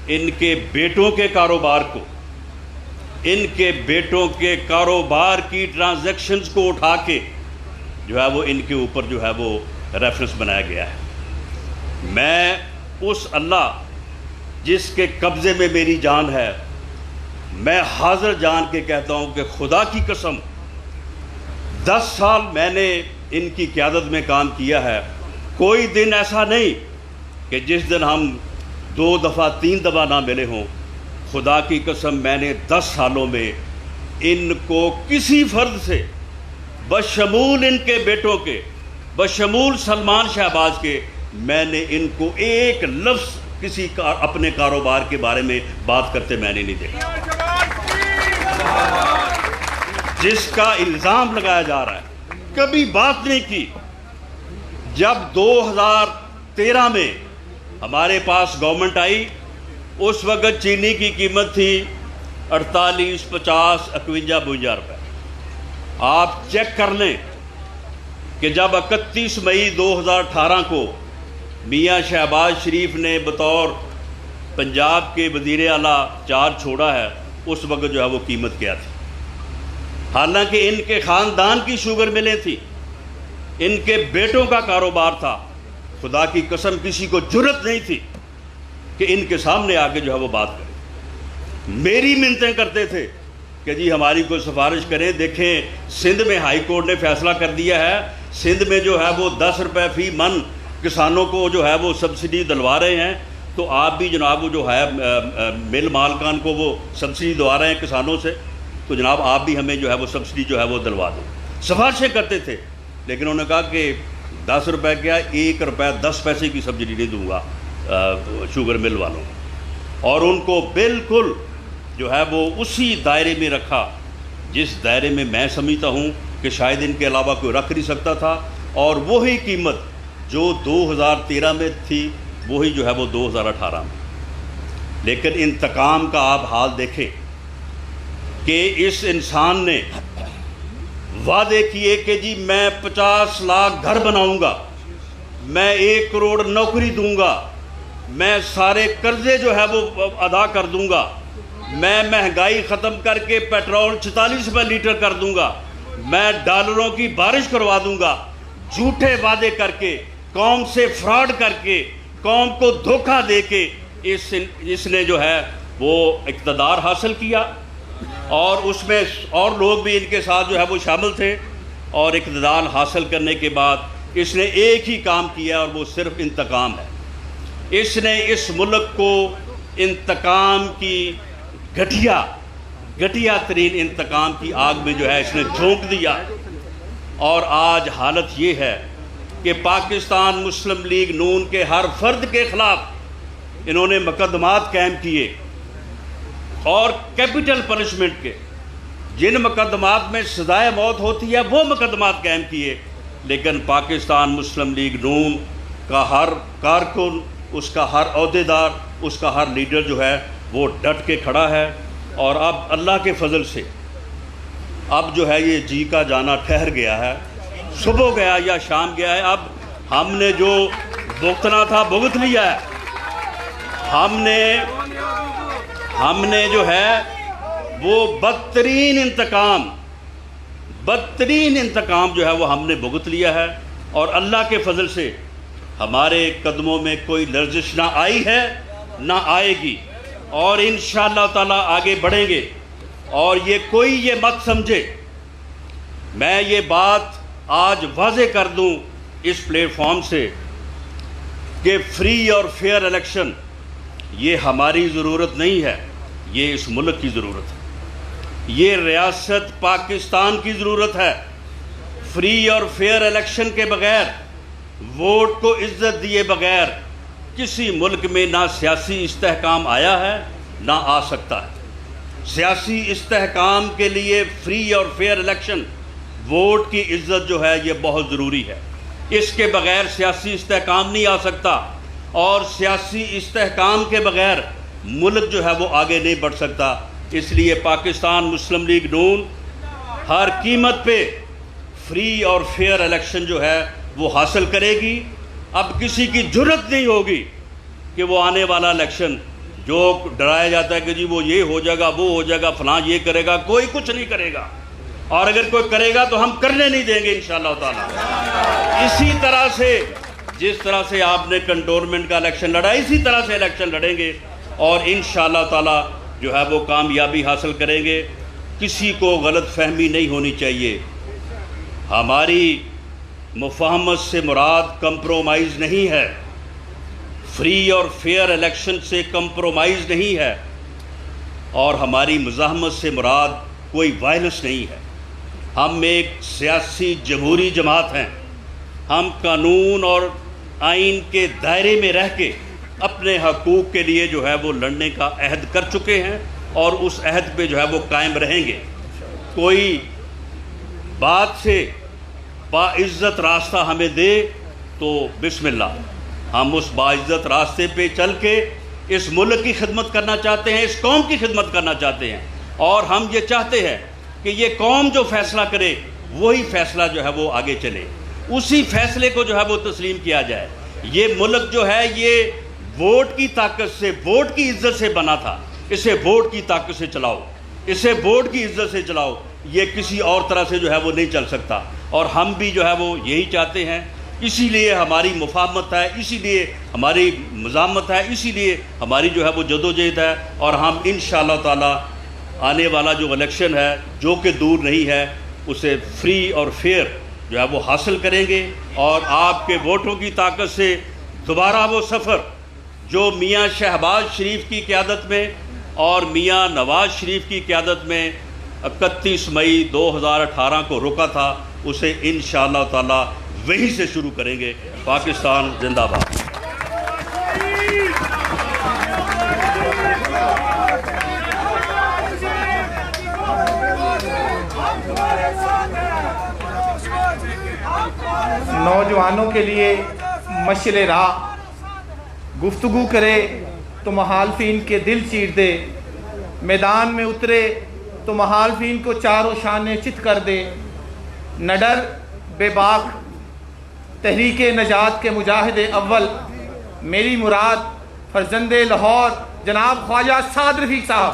ان کے بیٹوں کے کاروبار کو، ان کے بیٹوں کے کاروبار کی ٹرانزیکشنز کو اٹھا کے جو ہے وہ ان کے اوپر جو ہے وہ ریفرنس بنایا گیا ہے۔ میں اس اللہ جس کے قبضے میں میری جان ہے، میں حاضر جان کے کہتا ہوں کہ خدا کی قسم 10 سال میں نے ان کی قیادت میں کام کیا ہے، کوئی دن ایسا نہیں کہ جس دن ہم 2 دفعہ 3 دفعہ نہ ملے ہوں۔ خدا کی قسم میں نے 10 سالوں میں ان کو کسی فرد سے، بشمول ان کے بیٹوں کے، بشمول سلمان شہباز کے، میں نے ان کو ایک لفظ کسی اپنے کاروبار کے بارے میں بات کرتے میں نے نہیں دیکھا۔ جس کا الزام لگایا جا رہا ہے، کبھی بات نہیں کی۔ جب 2013 میں ہمارے پاس گورنمنٹ آئی، اس وقت چینی کی قیمت تھی 48, 50, 51, 52 روپے۔ آپ چیک کر لیں کہ جب 31 مئی 2018 کو میاں شہباز شریف نے بطور پنجاب کے وزیر اعلیٰ چارج چھوڑا ہے، اس وقت جو ہے وہ قیمت کیا تھی؟ حالانکہ ان کے خاندان کی شوگر ملیں تھی، ان کے بیٹوں کا کاروبار تھا، خدا کی قسم کسی کو جرت نہیں تھی کہ ان کے سامنے آ کے جو ہے وہ بات کرے۔ میری منتیں کرتے تھے کہ جی ہماری کوئی سفارش کریں، دیکھیں سندھ میں ہائی کورٹ نے فیصلہ کر دیا ہے، سندھ میں جو ہے وہ 10 روپے فی من کسانوں کو جو ہے وہ سبسڈی دلوا رہے ہیں، تو آپ بھی جناب وہ جو ہے مل مالکان کو وہ سبسڈی دلوا رہے ہیں کسانوں سے، تو جناب آپ بھی ہمیں جو ہے وہ سبسڈی جو ہے وہ دلوا دیں۔ سفارشیں کرتے تھے، لیکن انہوں نے کہا کہ 10 روپے کیا 1 روپے 10 پیسے کی سبسڈی نہیں دوں گا شوگر مل والوں، اور ان کو بالکل جو ہے وہ اسی دائرے میں رکھا جس دائرے میں میں سمجھتا ہوں کہ شاید ان کے علاوہ کوئی رکھ نہیں سکتا تھا، اور وہی قیمت جو 2013 میں تھی وہی جو ہے وہ 2018 میں۔ لیکن انتقام کا آپ حال دیکھیں کہ اس انسان نے وعدے کیے کہ جی میں 50 لاکھ گھر بناؤں گا، میں 1 کروڑ نوکری دوں گا، میں سارے قرضے جو ہے وہ ادا کر دوں گا، میں مہنگائی ختم کر کے پیٹرول 44 روپے لیٹر کر دوں گا، میں ڈالروں کی بارش کروا دوں گا، جھوٹے وعدے کر کے، قوم سے فراڈ کر کے، قوم کو دھوکہ دے کے اس نے جو ہے وہ اقتدار حاصل کیا، اور اس میں اور لوگ بھی ان کے ساتھ جو ہے وہ شامل تھے، اور اقتدار حاصل کرنے کے بعد اس نے ایک ہی کام کیا، اور وہ صرف انتقام ہے۔ اس نے اس ملک کو انتقام کی گھٹیا ترین انتقام کی آگ میں جو ہے اس نے جھونک دیا، اور آج حالت یہ ہے کہ پاکستان مسلم لیگ نون کے ہر فرد کے خلاف انہوں نے مقدمات قائم کیے، اور کیپٹل پنشمنٹ کے جن مقدمات میں سزائے موت ہوتی ہے وہ مقدمات قائم کیے، لیکن پاکستان مسلم لیگ نون کا ہر کارکن، اس کا ہر عہدیدار، اس کا ہر لیڈر جو ہے وہ ڈٹ کے کھڑا ہے، اور اب اللہ کے فضل سے اب جو ہے یہ جی کا جانا ٹھہر گیا ہے، صبح گیا یا شام گیا ہے، اب ہم نے جو بھگتنا تھا بھگت لیا ہے، ہم نے جو ہے وہ بدترین انتقام جو ہے وہ ہم نے بھگت لیا ہے، اور اللہ کے فضل سے ہمارے قدموں میں کوئی لرزش نہ آئی ہے نہ آئے گی، اور انشاءاللہ تعالیٰ آگے بڑھیں گے۔ اور کوئی یہ مت سمجھے، میں یہ بات آج واضح کر دوں اس پلیٹ فارم سے کہ فری اور فیئر الیکشن یہ ہماری ضرورت نہیں ہے، یہ اس ملک کی ضرورت ہے، یہ ریاست پاکستان کی ضرورت ہے۔ فری اور فیئر الیکشن کے بغیر، ووٹ کو عزت دیے بغیر کسی ملک میں نہ سیاسی استحکام آیا ہے نہ آ سکتا ہے۔ سیاسی استحکام کے لیے فری اور فیئر الیکشن، ووٹ کی عزت جو ہے یہ بہت ضروری ہے، اس کے بغیر سیاسی استحکام نہیں آ سکتا، اور سیاسی استحکام کے بغیر ملک جو ہے وہ آگے نہیں بڑھ سکتا۔ اس لیے پاکستان مسلم لیگ نون ہر قیمت پہ فری اور فیئر الیکشن جو ہے وہ حاصل کرے گی۔ اب کسی کی جرت نہیں ہوگی کہ وہ آنے والا الیکشن جو ڈرایا جاتا ہے کہ جی وہ یہ ہو جائے گا، وہ ہو جائے گا، فلاں یہ کرے گا، کوئی کچھ نہیں کرے گا، اور اگر کوئی کرے گا تو ہم کرنے نہیں دیں گے انشاءاللہ تعالی۔ اسی طرح سے جس طرح سے آپ نے کنٹونمنٹ کا الیکشن لڑا، اسی طرح سے الیکشن لڑیں گے، اور انشاءاللہ تعالی جو ہے وہ کامیابی حاصل کریں گے۔ کسی کو غلط فہمی نہیں ہونی چاہیے، ہماری مفاہمت سے مراد کمپرومائز نہیں ہے، فری اور فیئر الیکشن سے کمپرومائز نہیں ہے، اور ہماری مزاحمت سے مراد کوئی وائلنس نہیں ہے۔ ہم ایک سیاسی جمہوری جماعت ہیں، ہم قانون اور آئین کے دائرے میں رہ کے اپنے حقوق کے لیے جو ہے وہ لڑنے کا عہد کر چکے ہیں، اور اس عہد پہ جو ہے وہ قائم رہیں گے۔ کوئی بات سے باعزت راستہ ہمیں دے تو بسم اللہ، ہم اس باعزت راستے پہ چل کے اس ملک کی خدمت کرنا چاہتے ہیں، اس قوم کی خدمت کرنا چاہتے ہیں، اور ہم یہ چاہتے ہیں کہ یہ قوم جو فیصلہ کرے وہی فیصلہ جو ہے وہ آگے چلے، اسی فیصلے کو جو ہے وہ تسلیم کیا جائے۔ یہ ملک جو ہے یہ ووٹ کی طاقت سے، ووٹ کی عزت سے بنا تھا، اسے ووٹ کی طاقت سے چلاؤ، اسے ووٹ کی عزت سے چلاؤ، یہ کسی اور طرح سے جو ہے وہ نہیں چل سکتا، اور ہم بھی جو ہے وہ یہی چاہتے ہیں۔ اسی لیے ہماری مفاہمت ہے، اسی لیے ہماری مزاحمت ہے، اسی لیے ہماری جو ہے وہ جدوجہد ہے، اور ہم انشاءاللہ تعالی آنے والا جو الیکشن ہے جو کہ دور نہیں ہے اسے فری اور فیئر جو ہے وہ حاصل کریں گے، اور آپ کے ووٹوں کی طاقت سے دوبارہ وہ سفر جو میاں شہباز شریف کی قیادت میں اور میاں نواز شریف کی قیادت میں 31 مئی 2018 کو رکا تھا، اسے انشاءاللہ تعالی وہیں سے شروع کریں گے۔ پاکستان زندہ باد۔ نوجوانوں کے لیے مشعل راہ، گفتگو کرے تو مخالفین کے دل چیر دے، میدان میں اترے تو مخالفین کو چاروں شانے چت کر دے، نہ ڈر بے باک تحریک نجات کے مجاہد اول، میری مراد فرزند لاہور جناب خواجہ سعد رفیق صاحب۔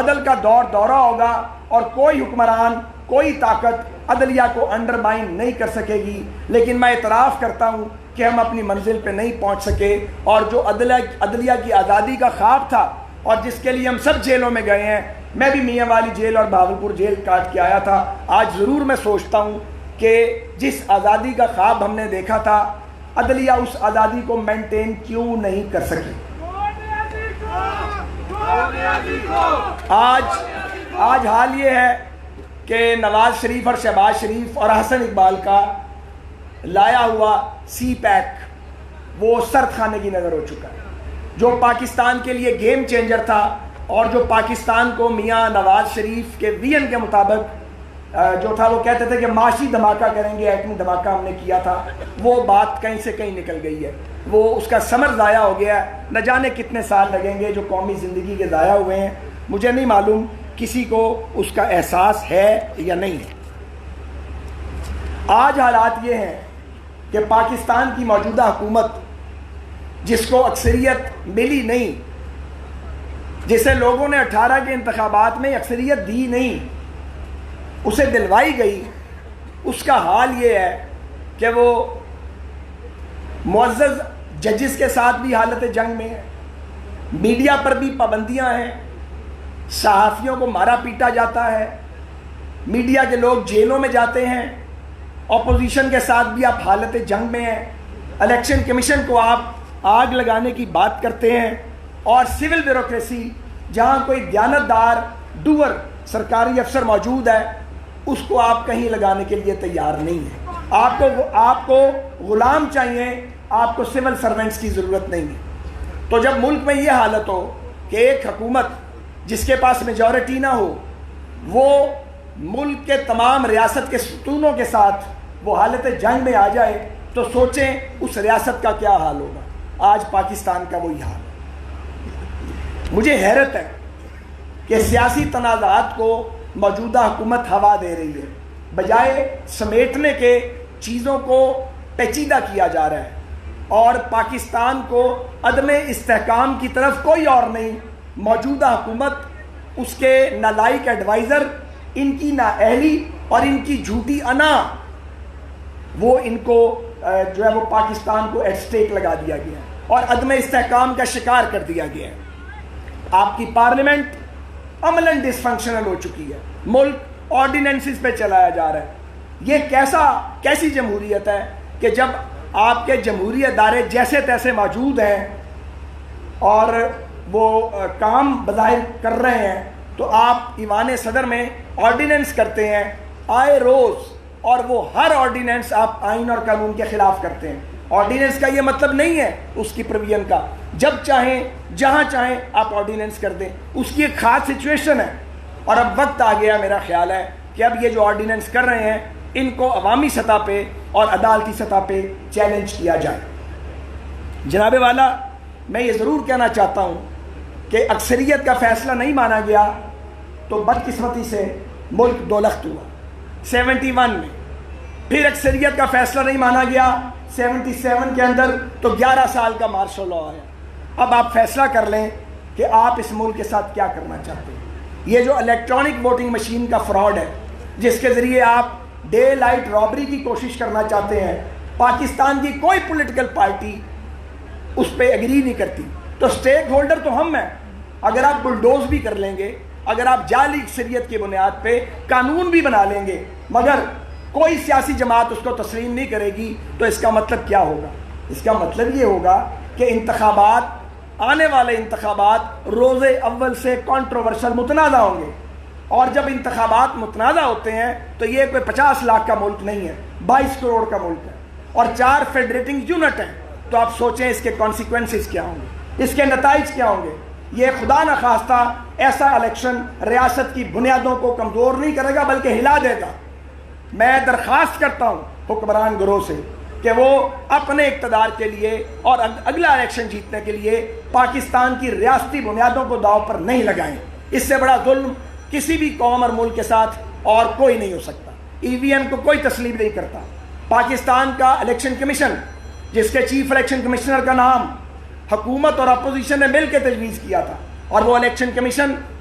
عدل کا دورہ ہوگا اور کوئی حکمران کوئی طاقت عدلیہ کو انڈرمائن نہیں کر سکے گی. لیکن میں اعتراف کرتا ہوں کہ ہم اپنی منزل پہ نہیں پہنچ سکے, اور جو عدلیہ کی آزادی کا خواب تھا اور جس کے لیے ہم سب جیلوں میں گئے ہیں, میں بھی میاں والی جیل اور بہاولپور جیل کاٹ کے آیا تھا, آج ضرور میں سوچتا ہوں کہ جس آزادی کا خواب ہم نے دیکھا تھا, عدلیہ اس آزادی کو مینٹین کیوں نہیں کر سکی. آج حال یہ ہے کہ نواز شریف اور شہباز شریف اور حسن اقبال کا لایا ہوا سی پیک وہ سرد خانے کی نظر ہو چکا ہے. جو پاکستان کے لیے گیم چینجر تھا اور جو پاکستان کو میاں نواز شریف کے ویژن کے مطابق جو تھا, وہ کہتے تھے کہ معاشی دھماکہ کریں گے, ایٹمی دھماکہ ہم نے کیا تھا, وہ بات کہیں سے کہیں نکل گئی ہے. وہ اس کا ثمر ضائع ہو گیا ہے. نہ جانے کتنے سال لگیں گے جو قومی زندگی کے ضائع ہوئے ہیں. مجھے نہیں معلوم کسی کو اس کا احساس ہے یا نہیں ہے. آج حالات یہ ہیں کہ پاکستان کی موجودہ حکومت, جس کو اکثریت ملی نہیں, جسے لوگوں نے 18 کے انتخابات میں اکثریت دی نہیں, اسے دلوائی گئی, اس کا حال یہ ہے کہ وہ معزز ججز کے ساتھ بھی حالت جنگ میں ہے, میڈیا پر بھی پابندیاں ہیں, صحافیوں کو مارا پیٹا جاتا ہے, میڈیا کے لوگ جیلوں میں جاتے ہیں, اپوزیشن کے ساتھ بھی آپ حالت جنگ میں ہیں, الیکشن کمیشن کو آپ آگ لگانے کی بات کرتے ہیں, اور سول بیوروکریسی جہاں کوئی دیانتدار ڈوور سرکاری افسر موجود ہے اس کو آپ کہیں لگانے کے لیے تیار نہیں ہیں. آپ کو غلام چاہیے, آپ کو سول سرونٹس کی ضرورت نہیں ہے. تو جب ملک میں یہ حالت ہو کہ ایک حکومت جس کے پاس میجورٹی نہ ہو, وہ ملک کے تمام ریاست کے ستونوں کے ساتھ وہ حالت جنگ میں آ جائے, تو سوچیں اس ریاست کا کیا حال ہوگا. آج پاکستان کا وہی حال ہے. مجھے حیرت ہے کہ سیاسی تنازعات کو موجودہ حکومت ہوا دے رہی ہے, بجائے سمیٹنے کے چیزوں کو پیچیدہ کیا جا رہا ہے, اور پاکستان کو عدم استحکام کی طرف کوئی اور نہیں. موجودہ حکومت, اس کے نالائق ایڈوائزر, ان کی نااہلی اور ان کی جھوٹی انا, وہ ان کو جو ہے وہ پاکستان کو ایٹ سٹیک لگا دیا گیا ہے اور عدم استحکام کا شکار کر دیا گیا ہے. آپ کی پارلیمنٹ عملاً ڈس فنکشنل ہو چکی ہے, ملک آرڈیننسز پہ چلایا جا رہا ہے. یہ کیسی جمہوریت ہے کہ جب آپ کے جمہوری ادارے جیسے تیسے موجود ہیں اور وہ کام بظاہر کر رہے ہیں, تو آپ ایوان صدر میں آرڈیننس کرتے ہیں آئے روز, اور وہ ہر آرڈیننس آپ آئین اور قانون کے خلاف کرتے ہیں. آرڈیننس کا یہ مطلب نہیں ہے اس کی پرویژن کا, جب چاہیں جہاں چاہیں آپ آرڈیننس کر دیں, اس کی ایک خاص سچویشن ہے. اور اب وقت آ گیا, میرا خیال ہے کہ اب یہ جو آرڈیننس کر رہے ہیں ان کو عوامی سطح پہ اور عدالتی سطح پہ چیلنج کیا جائے. جناب والا, میں یہ ضرور کہنا چاہتا ہوں کہ اکثریت کا فیصلہ نہیں مانا گیا تو بدقسمتی سے ملک دولخت ہوا 71 میں, پھر اکثریت کا فیصلہ نہیں مانا گیا 77 کے اندر, تو 11 سال کا مارشل لاء آیا. اب آپ فیصلہ کر لیں کہ آپ اس ملک کے ساتھ کیا کرنا چاہتے ہیں. یہ جو الیکٹرانک ووٹنگ مشین کا فراڈ ہے, جس کے ذریعے آپ ڈے لائٹ رابری کی کوشش کرنا چاہتے ہیں, پاکستان کی کوئی پولیٹیکل پارٹی اس پہ ایگری نہیں کرتی. تو اسٹیک ہولڈر تو ہم ہیں. اگر آپ بلڈوز بھی کر لیں گے, اگر آپ جعلی اکثریت کی بنیاد پہ قانون بھی بنا لیں گے, مگر کوئی سیاسی جماعت اس کو تسلیم نہیں کرے گی, تو اس کا مطلب کیا ہوگا؟ اس کا مطلب یہ ہوگا کہ انتخابات, آنے والے انتخابات روز اول سے کنٹروورشل متنازع ہوں گے. اور جب انتخابات متنازع ہوتے ہیں تو یہ کوئی 50 لاکھ کا ملک نہیں ہے, 22 کروڑ کا ملک ہے, اور 4 فیڈریٹنگ یونٹ ہیں. تو آپ سوچیں اس کے کانسیکوینسز کیا ہوں گے, اس کے نتائج کیا ہوں گے. یہ خدا نخواستہ ایسا الیکشن ریاست کی بنیادوں کو کمزور نہیں کرے گا بلکہ ہلا دے گا. میں درخواست کرتا ہوں حکمران گروہ سے کہ وہ اپنے اقتدار کے لیے اور اگلا الیکشن جیتنے کے لیے پاکستان کی ریاستی بنیادوں کو داؤ پر نہیں لگائیں. اس سے بڑا ظلم کسی بھی قوم اور ملک کے ساتھ اور کوئی نہیں ہو سکتا. ای وی ایم کو کوئی تسلیم نہیں کرتا. پاکستان کا الیکشن کمیشن, جس کے چیف الیکشن کمشنر کا نام حکومت اور اپوزیشن نے مل کے تجویز کیا تھا, اور وہ الیکشن کمیشن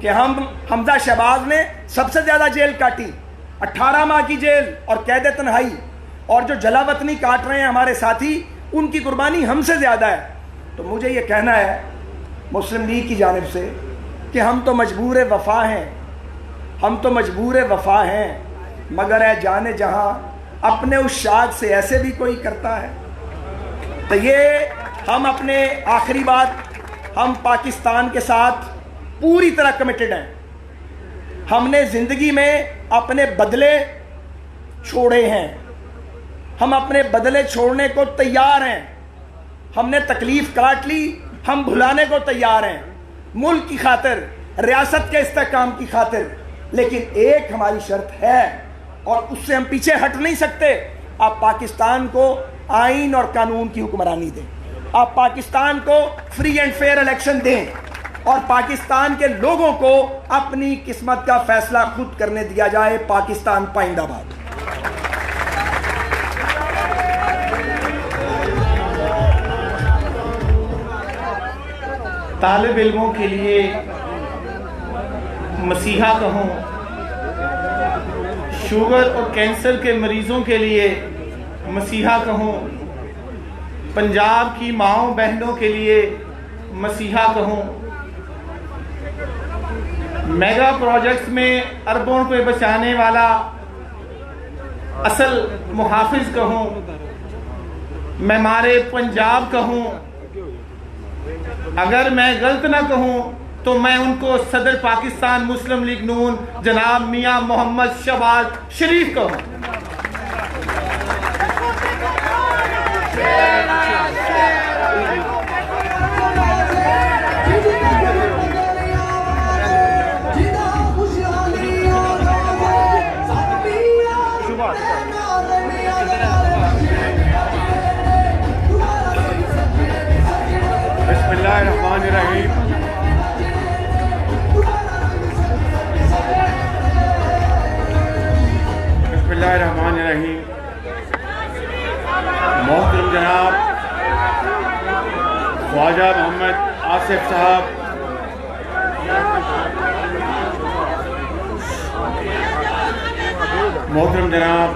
کہ ہم حمزہ شہباز نے سب سے زیادہ جیل کاٹی، 18 ماہ کی جیل اور قید تنہائی، اور جو جلا وطنی کاٹ رہے ہیں ہمارے ساتھی، ان کی قربانی ہم سے زیادہ ہے. تو مجھے یہ کہنا ہے مسلم لیگ کی جانب سے کہ ہم تو مجبور وفا ہیں، ہم تو مجبور وفا ہیں، مگر اے جانے جہاں اپنے اس شاد سے ایسے بھی کوئی کرتا ہے. تو یہ ہم اپنے آخری بات، ہم پاکستان کے ساتھ پوری طرح کمیٹڈ ہیں. ہم نے زندگی میں اپنے بدلے چھوڑے ہیں، ہم اپنے بدلے چھوڑنے کو تیار ہیں. ہم نے تکلیف کاٹ لی، ہم بھلانے کو تیار ہیں، ملک کی خاطر، ریاست کے استحکام کی خاطر. لیکن ایک ہماری شرط ہے اور اس سے ہم پیچھے ہٹ نہیں سکتے. آپ پاکستان کو آئین اور قانون کی حکمرانی دیں، آپ پاکستان کو فری اینڈ فیئر الیکشن دیں، اور پاکستان کے لوگوں کو اپنی قسمت کا فیصلہ خود کرنے دیا جائے. پاکستان پائندہ باد. طالب علموں کے لیے مسیحا کہوں، شوگر اور کینسر کے مریضوں کے لیے مسیحا کہوں، پنجاب کی ماؤں بہنوں کے لیے مسیحا کہوں، میگا پروجیکٹس میں اربوں کو بچانے والا اصل محافظ کہوں، معمار پنجاب کہوں. اگر میں غلط نہ کہوں تو میں ان کو صدر پاکستان مسلم لیگ نون جناب میاں محمد شہباز شریف کہوں. بسم اللہ الرحمن الرحیم. بسم اللہ الرحمن الرحیم. محترم جناب خواجہ محمد آصف صاحب، محترم جناب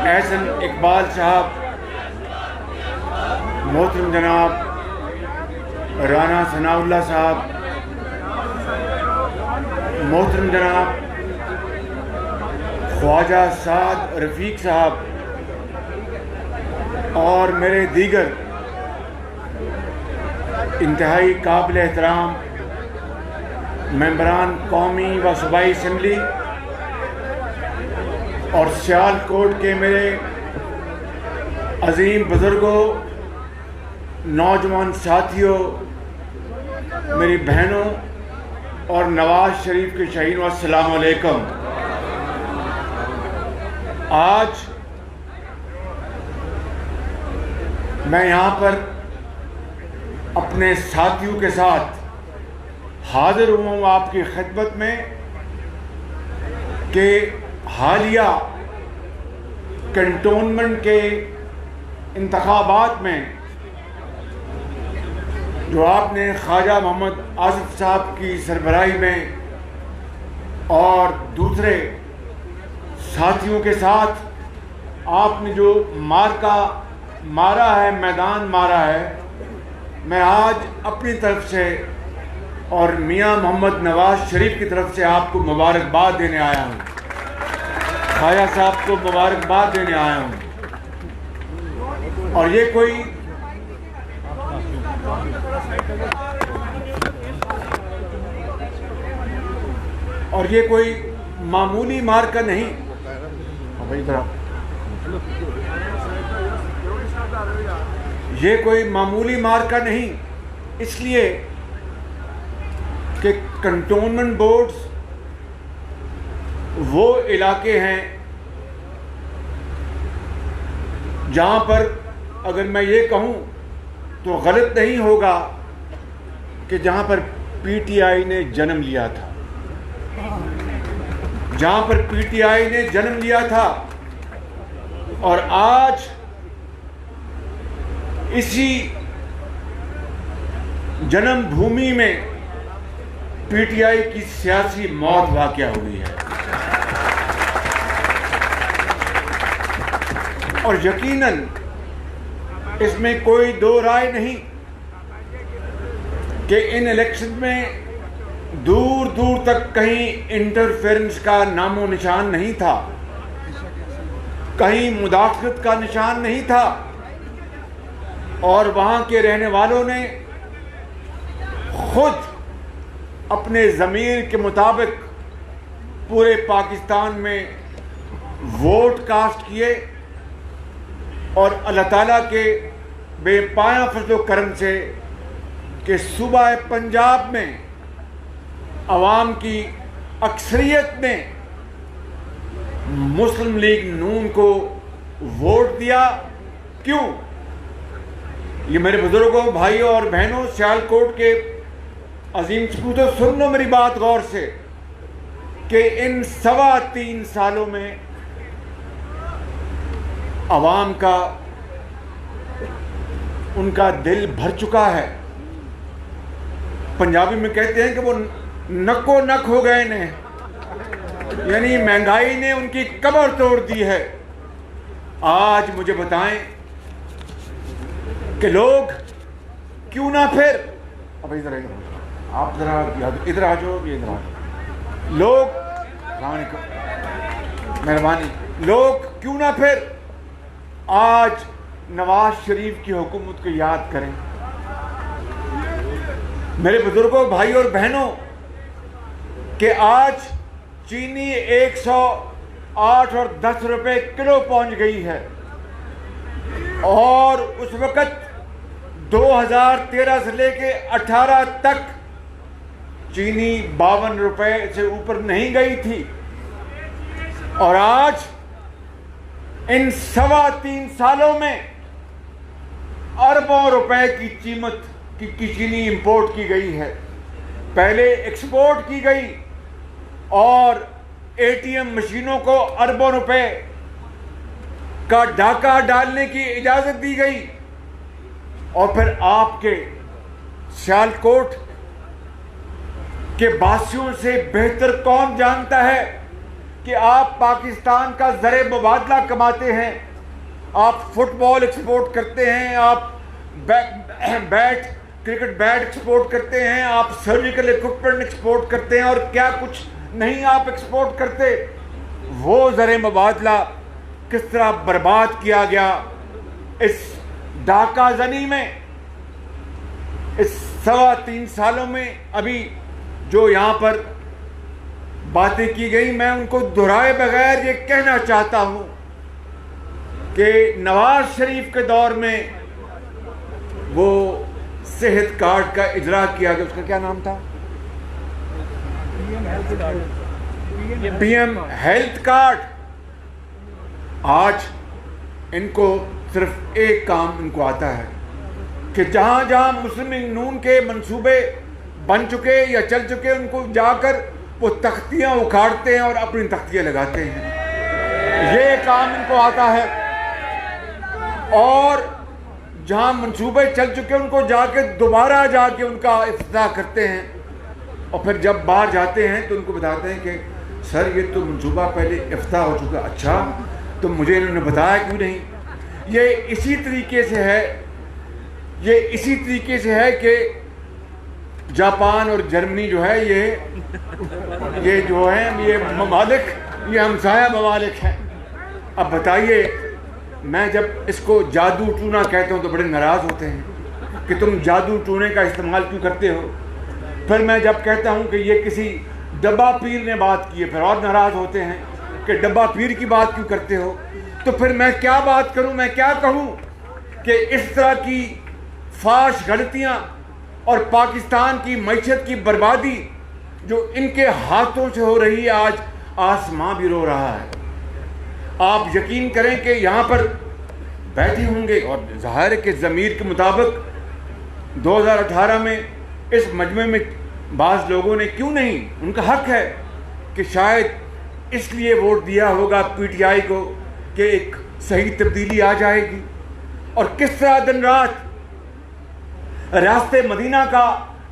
احسن اقبال صاحب، محترم جناب رانا ثناء اللہ صاحب، محترم جناب خواجہ سعد رفیق صاحب، اور میرے دیگر انتہائی قابل احترام ممبران قومی و صوبائی اسمبلی اور سیال کوٹ کے میرے عظیم بزرگوں، نوجوان ساتھیوں، میری بہنوں اور نواز شریف کے شہیدوں، السلام علیکم. آج میں یہاں پر اپنے ساتھیوں کے ساتھ حاضر ہوں آپ کی خدمت میں کہ حالیہ کنٹونمنٹ کے انتخابات میں جو آپ نے خواجہ محمد آصف صاحب کی سربراہی میں اور دوسرے ساتھیوں کے ساتھ آپ نے جو مارکا مارا ہے، میدان مارا ہے، میں آج اپنی طرف سے اور میاں محمد نواز شریف کی طرف سے آپ کو مبارکباد دینے آیا ہوں، خواجہ صاحب کو مبارکباد دینے آیا ہوں. اور یہ کوئی معمولی مارکا نہیں، یہ کوئی معمولی مارکا نہیں، اس لیے کہ کنٹونمنٹ بورڈز وہ علاقے ہیں جہاں پر اگر میں یہ کہوں تو غلط نہیں ہوگا کہ جہاں پر پی ٹی آئی نے جنم لیا تھا، جہاں پر پی ٹی آئی نے جنم لیا تھا. اور آج اسی جنم بھومی میں پی ٹی آئی کی سیاسی موت واقع ہوئی ہے، اور یقیناً اس میں کوئی دو رائے نہیں کہ ان الیکشن میں دور دور تک کہیں انٹرفیرنس کا نام و نشان نہیں تھا، کہیں مداخلت کا نشان نہیں تھا، اور وہاں کے رہنے والوں نے خود اپنے ضمیر کے مطابق پورے پاکستان میں ووٹ کاسٹ کیے، اور اللہ تعالیٰ کے بے پایہ فضل و کرم سے کہ صوبہ پنجاب میں عوام کی اکثریت نے مسلم لیگ نون کو ووٹ دیا۔ کیوں؟ یہ میرے بزرگوں، بھائیوں اور بہنوں، سیالکوٹ کے عظیم سپوتوں، سن لو میری بات غور سے کہ ان 3.25 سالوں میں عوام کا ان کا دل بھر چکا ہے۔ پنجابی میں کہتے ہیں کہ وہ نکو نک ہو گئے نے، یعنی مہنگائی نے ان کی کمر توڑ دی ہے۔ آج مجھے بتائیں کہ لوگ کیوں نہ پھر اب ادھر آپ ذرا ادھر آ جاؤ، یہ ادھر آ جاؤ لوگ، السلام علیکم، مہربانی، لوگ کیوں نہ پھر آج نواز شریف کی حکومت کو یاد کریں۔ میرے بزرگوں، بھائیوں اور بہنوں، کہ آج چینی 108 اور 10 روپے کلو پہنچ گئی ہے، اور اس وقت 2013 سے لے کے 18 تک چینی 52 روپے سے اوپر نہیں گئی تھی، اور آج ان 3.25 سالوں میں اربوں روپے کی قیمت کی چینی امپورٹ کی گئی ہے۔ پہلے ایکسپورٹ کی گئی اور اے ٹی ایم مشینوں کو اربوں روپے کا ڈاکہ ڈالنے کی اجازت دی گئی، اور پھر آپ کے سیالکوٹ کے باسیوں سے بہتر کون جانتا ہے کہ آپ پاکستان کا زر مبادلہ کماتے ہیں، آپ فٹ بال ایکسپورٹ کرتے ہیں، آپ بیٹ کرکٹ بیٹ ایکسپورٹ کرتے ہیں، آپ سرجیکل ایکوپمنٹ ایکسپورٹ کرتے ہیں، اور کیا کچھ نہیں آپ ایکسپورٹ کرتے۔ وہ زر مبادلہ کس طرح برباد کیا گیا اس ڈاکہ زنی میں، اس 3.25 سالوں میں۔ ابھی جو یہاں پر باتیں کی گئی، میں ان کو دہرائے بغیر یہ کہنا چاہتا ہوں کہ نواز شریف کے دور میں وہ صحت کارڈ کا اجرا کیا گیا، اس کا کیا نام تھا؟ P M health card. آج ان کو صرف ایک کام ان کو آتا ہے کہ جہاں جہاں مسلم لیگ نون کے منصوبے بن چکے یا چل چکے، ان کو جا کر وہ تختیاں اکھاڑتے ہیں اور اپنی تختیاں لگاتے ہیں، یہ کام ان کو آتا ہے۔ اور جہاں منصوبے چل چکے ان کو جا کے دوبارہ جا کے ان کا افتتاح کرتے ہیں، اور پھر جب باہر جاتے ہیں تو ان کو بتاتے ہیں کہ سر یہ تو منصوبہ پہلے افتتاح ہو چکا۔ اچھا، تو مجھے انہوں نے بتایا کیوں نہیں؟ یہ اسی طریقے سے ہے کہ جاپان اور جرمنی جو ہے یہ جو ہیں یہ ممالک، یہ ہمسایہ ممالک ہیں۔ اب بتائیے، میں جب اس کو جادو ٹونا کہتا ہوں تو بڑے ناراض ہوتے ہیں کہ تم جادو ٹونے کا استعمال کیوں کرتے ہو۔ پھر میں جب کہتا ہوں کہ یہ کسی ڈبہ پیر نے بات کی ہے، پھر اور ناراض ہوتے ہیں کہ ڈبہ پیر کی بات کیوں کرتے ہو۔ تو پھر میں کیا بات کروں، میں کیا کہوں کہ اس طرح کی فاش غلطیاں اور پاکستان کی معیشت کی بربادی جو ان کے ہاتھوں سے ہو رہی ہے، آج آسمان بھی رو رہا ہے۔ آپ یقین کریں کہ یہاں پر بیٹھے ہوں گے، اور ظاہر ہے کہ ضمیر کے مطابق 2018 میں اس مجمع میں بعض لوگوں نے کیوں نہیں، ان کا حق ہے کہ شاید اس لیے ووٹ دیا ہوگا پی ٹی آئی کو کہ ایک صحیح تبدیلی آ جائے گی۔ اور کس طرح دن رات ریاست مدینہ کا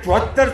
74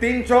300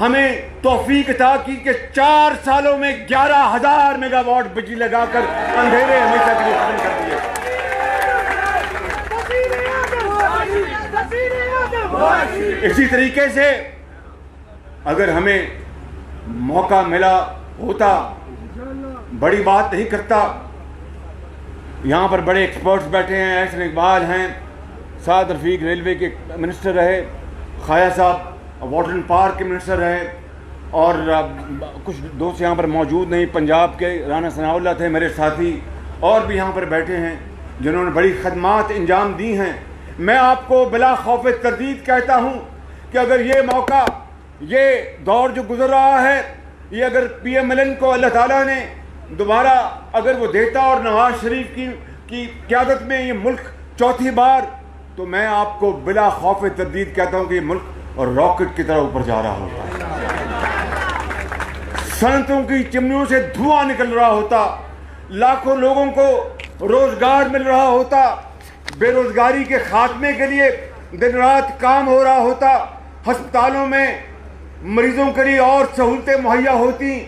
ہمیں توفیق عطا کی کہ 4 سالوں میں 11,000 میگا واٹ بجلی لگا کر اندھیرے ہمیشہ کے لیے ختم کر دیے۔ اسی طریقے سے اگر ہمیں موقع ملا ہوتا، بڑی بات نہیں کرتا، یہاں پر بڑے ایکسپرٹس بیٹھے ہیں، احسن اقبال ہیں، سعد رفیق ریلوے کے منسٹر رہے، خایا صاحب واٹر اینڈ پارک کے منسٹر رہے، اور کچھ دوست یہاں پر موجود نہیں، پنجاب کے رانا ثناء اللہ تھے میرے ساتھی، اور بھی یہاں پر بیٹھے ہیں جنہوں نے بڑی خدمات انجام دی ہیں۔ میں آپ کو بلا خوف تردید کہتا ہوں کہ اگر یہ موقع، یہ دور جو گزر رہا ہے، یہ اگر پی ایم ایل این کو اللہ تعالیٰ نے دوبارہ اگر وہ دیتا اور نواز شریف کی قیادت میں یہ ملک چوتھی بار، تو میں آپ کو بلا خوف تردید کہتا ہوں کہ یہ ملک اور راکٹ کی طرح اوپر جا رہا ہوتا، صنعتوں کی چمنیوں سے دھواں نکل رہا ہوتا، لاکھوں لوگوں کو روزگار مل رہا ہوتا، بے روزگاری کے خاتمے کے لیے دن رات کام ہو رہا ہوتا، ہسپتالوں میں مریضوں کے لیے اور سہولتیں مہیا ہوتی،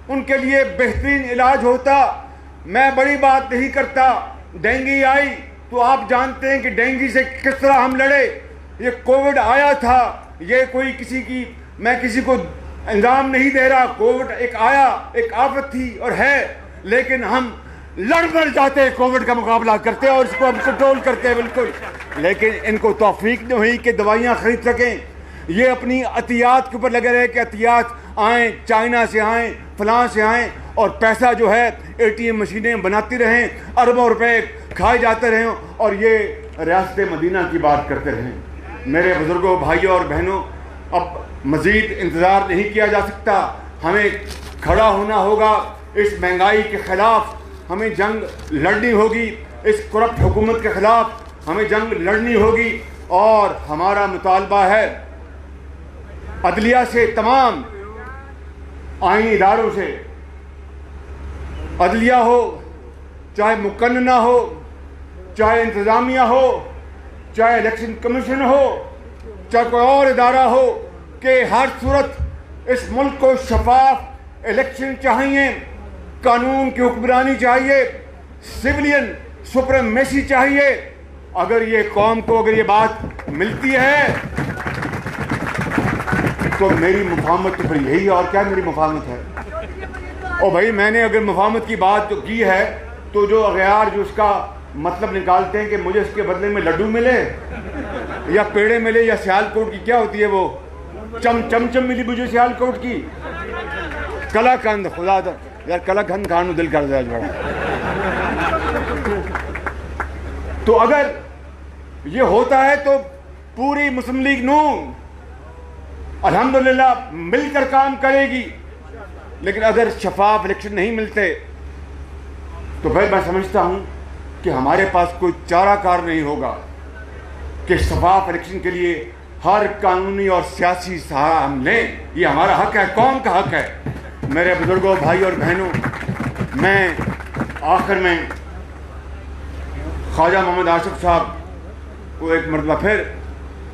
ان کے لیے بہترین علاج ہوتا۔ میں بڑی بات نہیں کرتا، ڈینگی آئی تو آپ جانتے ہیں کہ ڈینگی سے کس طرح ہم لڑے، یہ کووڈ آیا تھا، یہ کوئی میں کسی کو الزام نہیں دے رہا، کووڈ ایک آیا، ایک آفت تھی اور ہے، لیکن ہم لڑ مر جاتے، کووڈ کا مقابلہ کرتے اور اس کو ہم کنٹرول کرتے بالکل، لیکن ان کو توفیق نہیں ہوئی کہ دوائیاں خرید سکیں۔ یہ اپنی عطیات کے اوپر لگے رہے کہ عطیات آئیں، چائنا سے آئیں، فلاں سے آئیں، اور پیسہ جو ہے اے ٹی ایم مشینیں بناتی رہیں، اربوں روپے کھائے جاتے رہیں اور یہ ریاست مدینہ کی بات کرتے رہیں۔ میرے بزرگوں، بھائیوں اور بہنوں، اب مزید انتظار نہیں کیا جا سکتا، ہمیں کھڑا ہونا ہوگا، اس مہنگائی کے خلاف ہمیں جنگ لڑنی ہوگی، اس کرپٹ حکومت کے خلاف ہمیں جنگ لڑنی ہوگی، اور ہمارا مطالبہ ہے عدلیہ سے، تمام آئینی اداروں سے، عدلیہ ہو، چاہے مقننہ ہو، چاہے انتظامیہ ہو، چاہے الیکشن کمیشن ہو، چاہے کوئی اور ادارہ ہو، کہ ہر صورت اس ملک کو شفاف الیکشن چاہیے، قانون کی حکمرانی چاہیے، سویلین سپریمیسی چاہیے۔ اگر یہ قوم کو اگر یہ بات ملتی ہے تو میری مفاہمت تو پھر یہی ہے، اور کیا میری مفاہمت ہے؟ اور بھائی میں نے اگر مفاہمت کی بات تو کی ہے، تو جو اغیار جو اس کا مطلب نکالتے ہیں کہ مجھے اس کے بدلے میں لڈو ملے یا پیڑے ملے یا سیال کوٹ کی کیا ہوتی ہے وہ چم ملی مجھے سیال کوٹ کی کلا کند، خدا دا یار کلا کند کھانو دل کر دیا بڑا۔ تو اگر یہ ہوتا ہے تو پوری مسلم لیگ نون الحمدللہ مل کر کام کرے گی، لیکن اگر شفاف الیکشن نہیں ملتے تو پھر میں سمجھتا ہوں کہ ہمارے پاس کوئی چارہ کار نہیں ہوگا کہ شفاف الیکشن کے لیے ہر قانونی اور سیاسی سہارا ہم لیں۔ یہ ہمارا حق ہے، قوم کا حق ہے۔ میرے بزرگوں، بھائی اور بہنوں، میں آخر میں خواجہ محمد آصف صاحب کو ایک مرتبہ پھر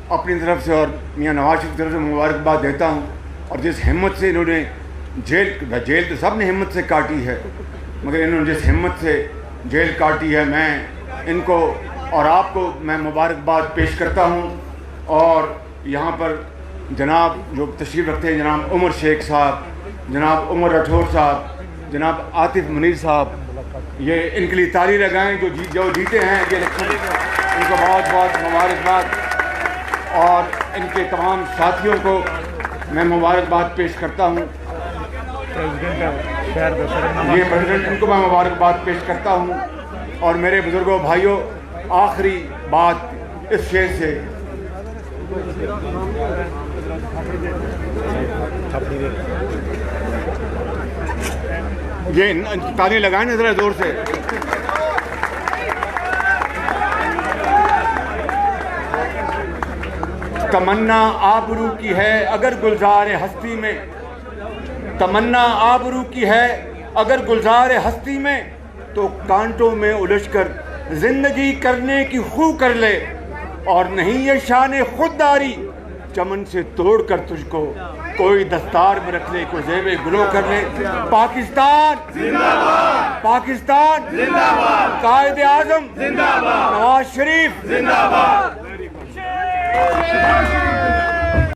اپنی طرف سے اور میاں نواز شریف کی طرف سے مبارکباد دیتا ہوں، اور جس ہمت سے انہوں نے جیل تو سب نے ہمت سے کاٹی ہے، مگر انہوں نے جس ہمت سے جیل کاٹی ہے، میں ان کو اور آپ کو میں مبارکباد پیش کرتا ہوں۔ اور یہاں پر جناب جو تشریف رکھتے ہیں، جناب عمر شیخ صاحب، جناب عمر راٹھور صاحب، جناب عاطف منیر صاحب، یہ ان کے لیے تالی لگائیں جو جیتے ہیں یہ الیکشن، ان کو بہت بہت مبارکباد، اور ان کے تمام ساتھیوں کو میں مبارکباد پیش کرتا ہوں۔ یہ پریزیڈنٹ، ان کو میں مبارکباد پیش کرتا ہوں۔ اور میرے بزرگوں، بھائیوں، آخری بات اس شعر سے، یہ تالی لگائیں نا ذرا زور سے۔ تمنا آبرو کی ہے اگر گلزار ہستی میں، تمنا آبرو کی ہے اگر گلزار ہستی میں، تو کانٹوں میں الجھ کر زندگی کرنے کی خو کر لے، اور نہیں یہ شان خودداری چمن سے توڑ کر تجھ کو کوئی دستار میں رکھ لے، کوئی زیب گلو کر لے۔ پاکستان زندہ باد، پاکستان زندہ باد، قائد اعظم زندہ باد، نواز شریف زندہ باد۔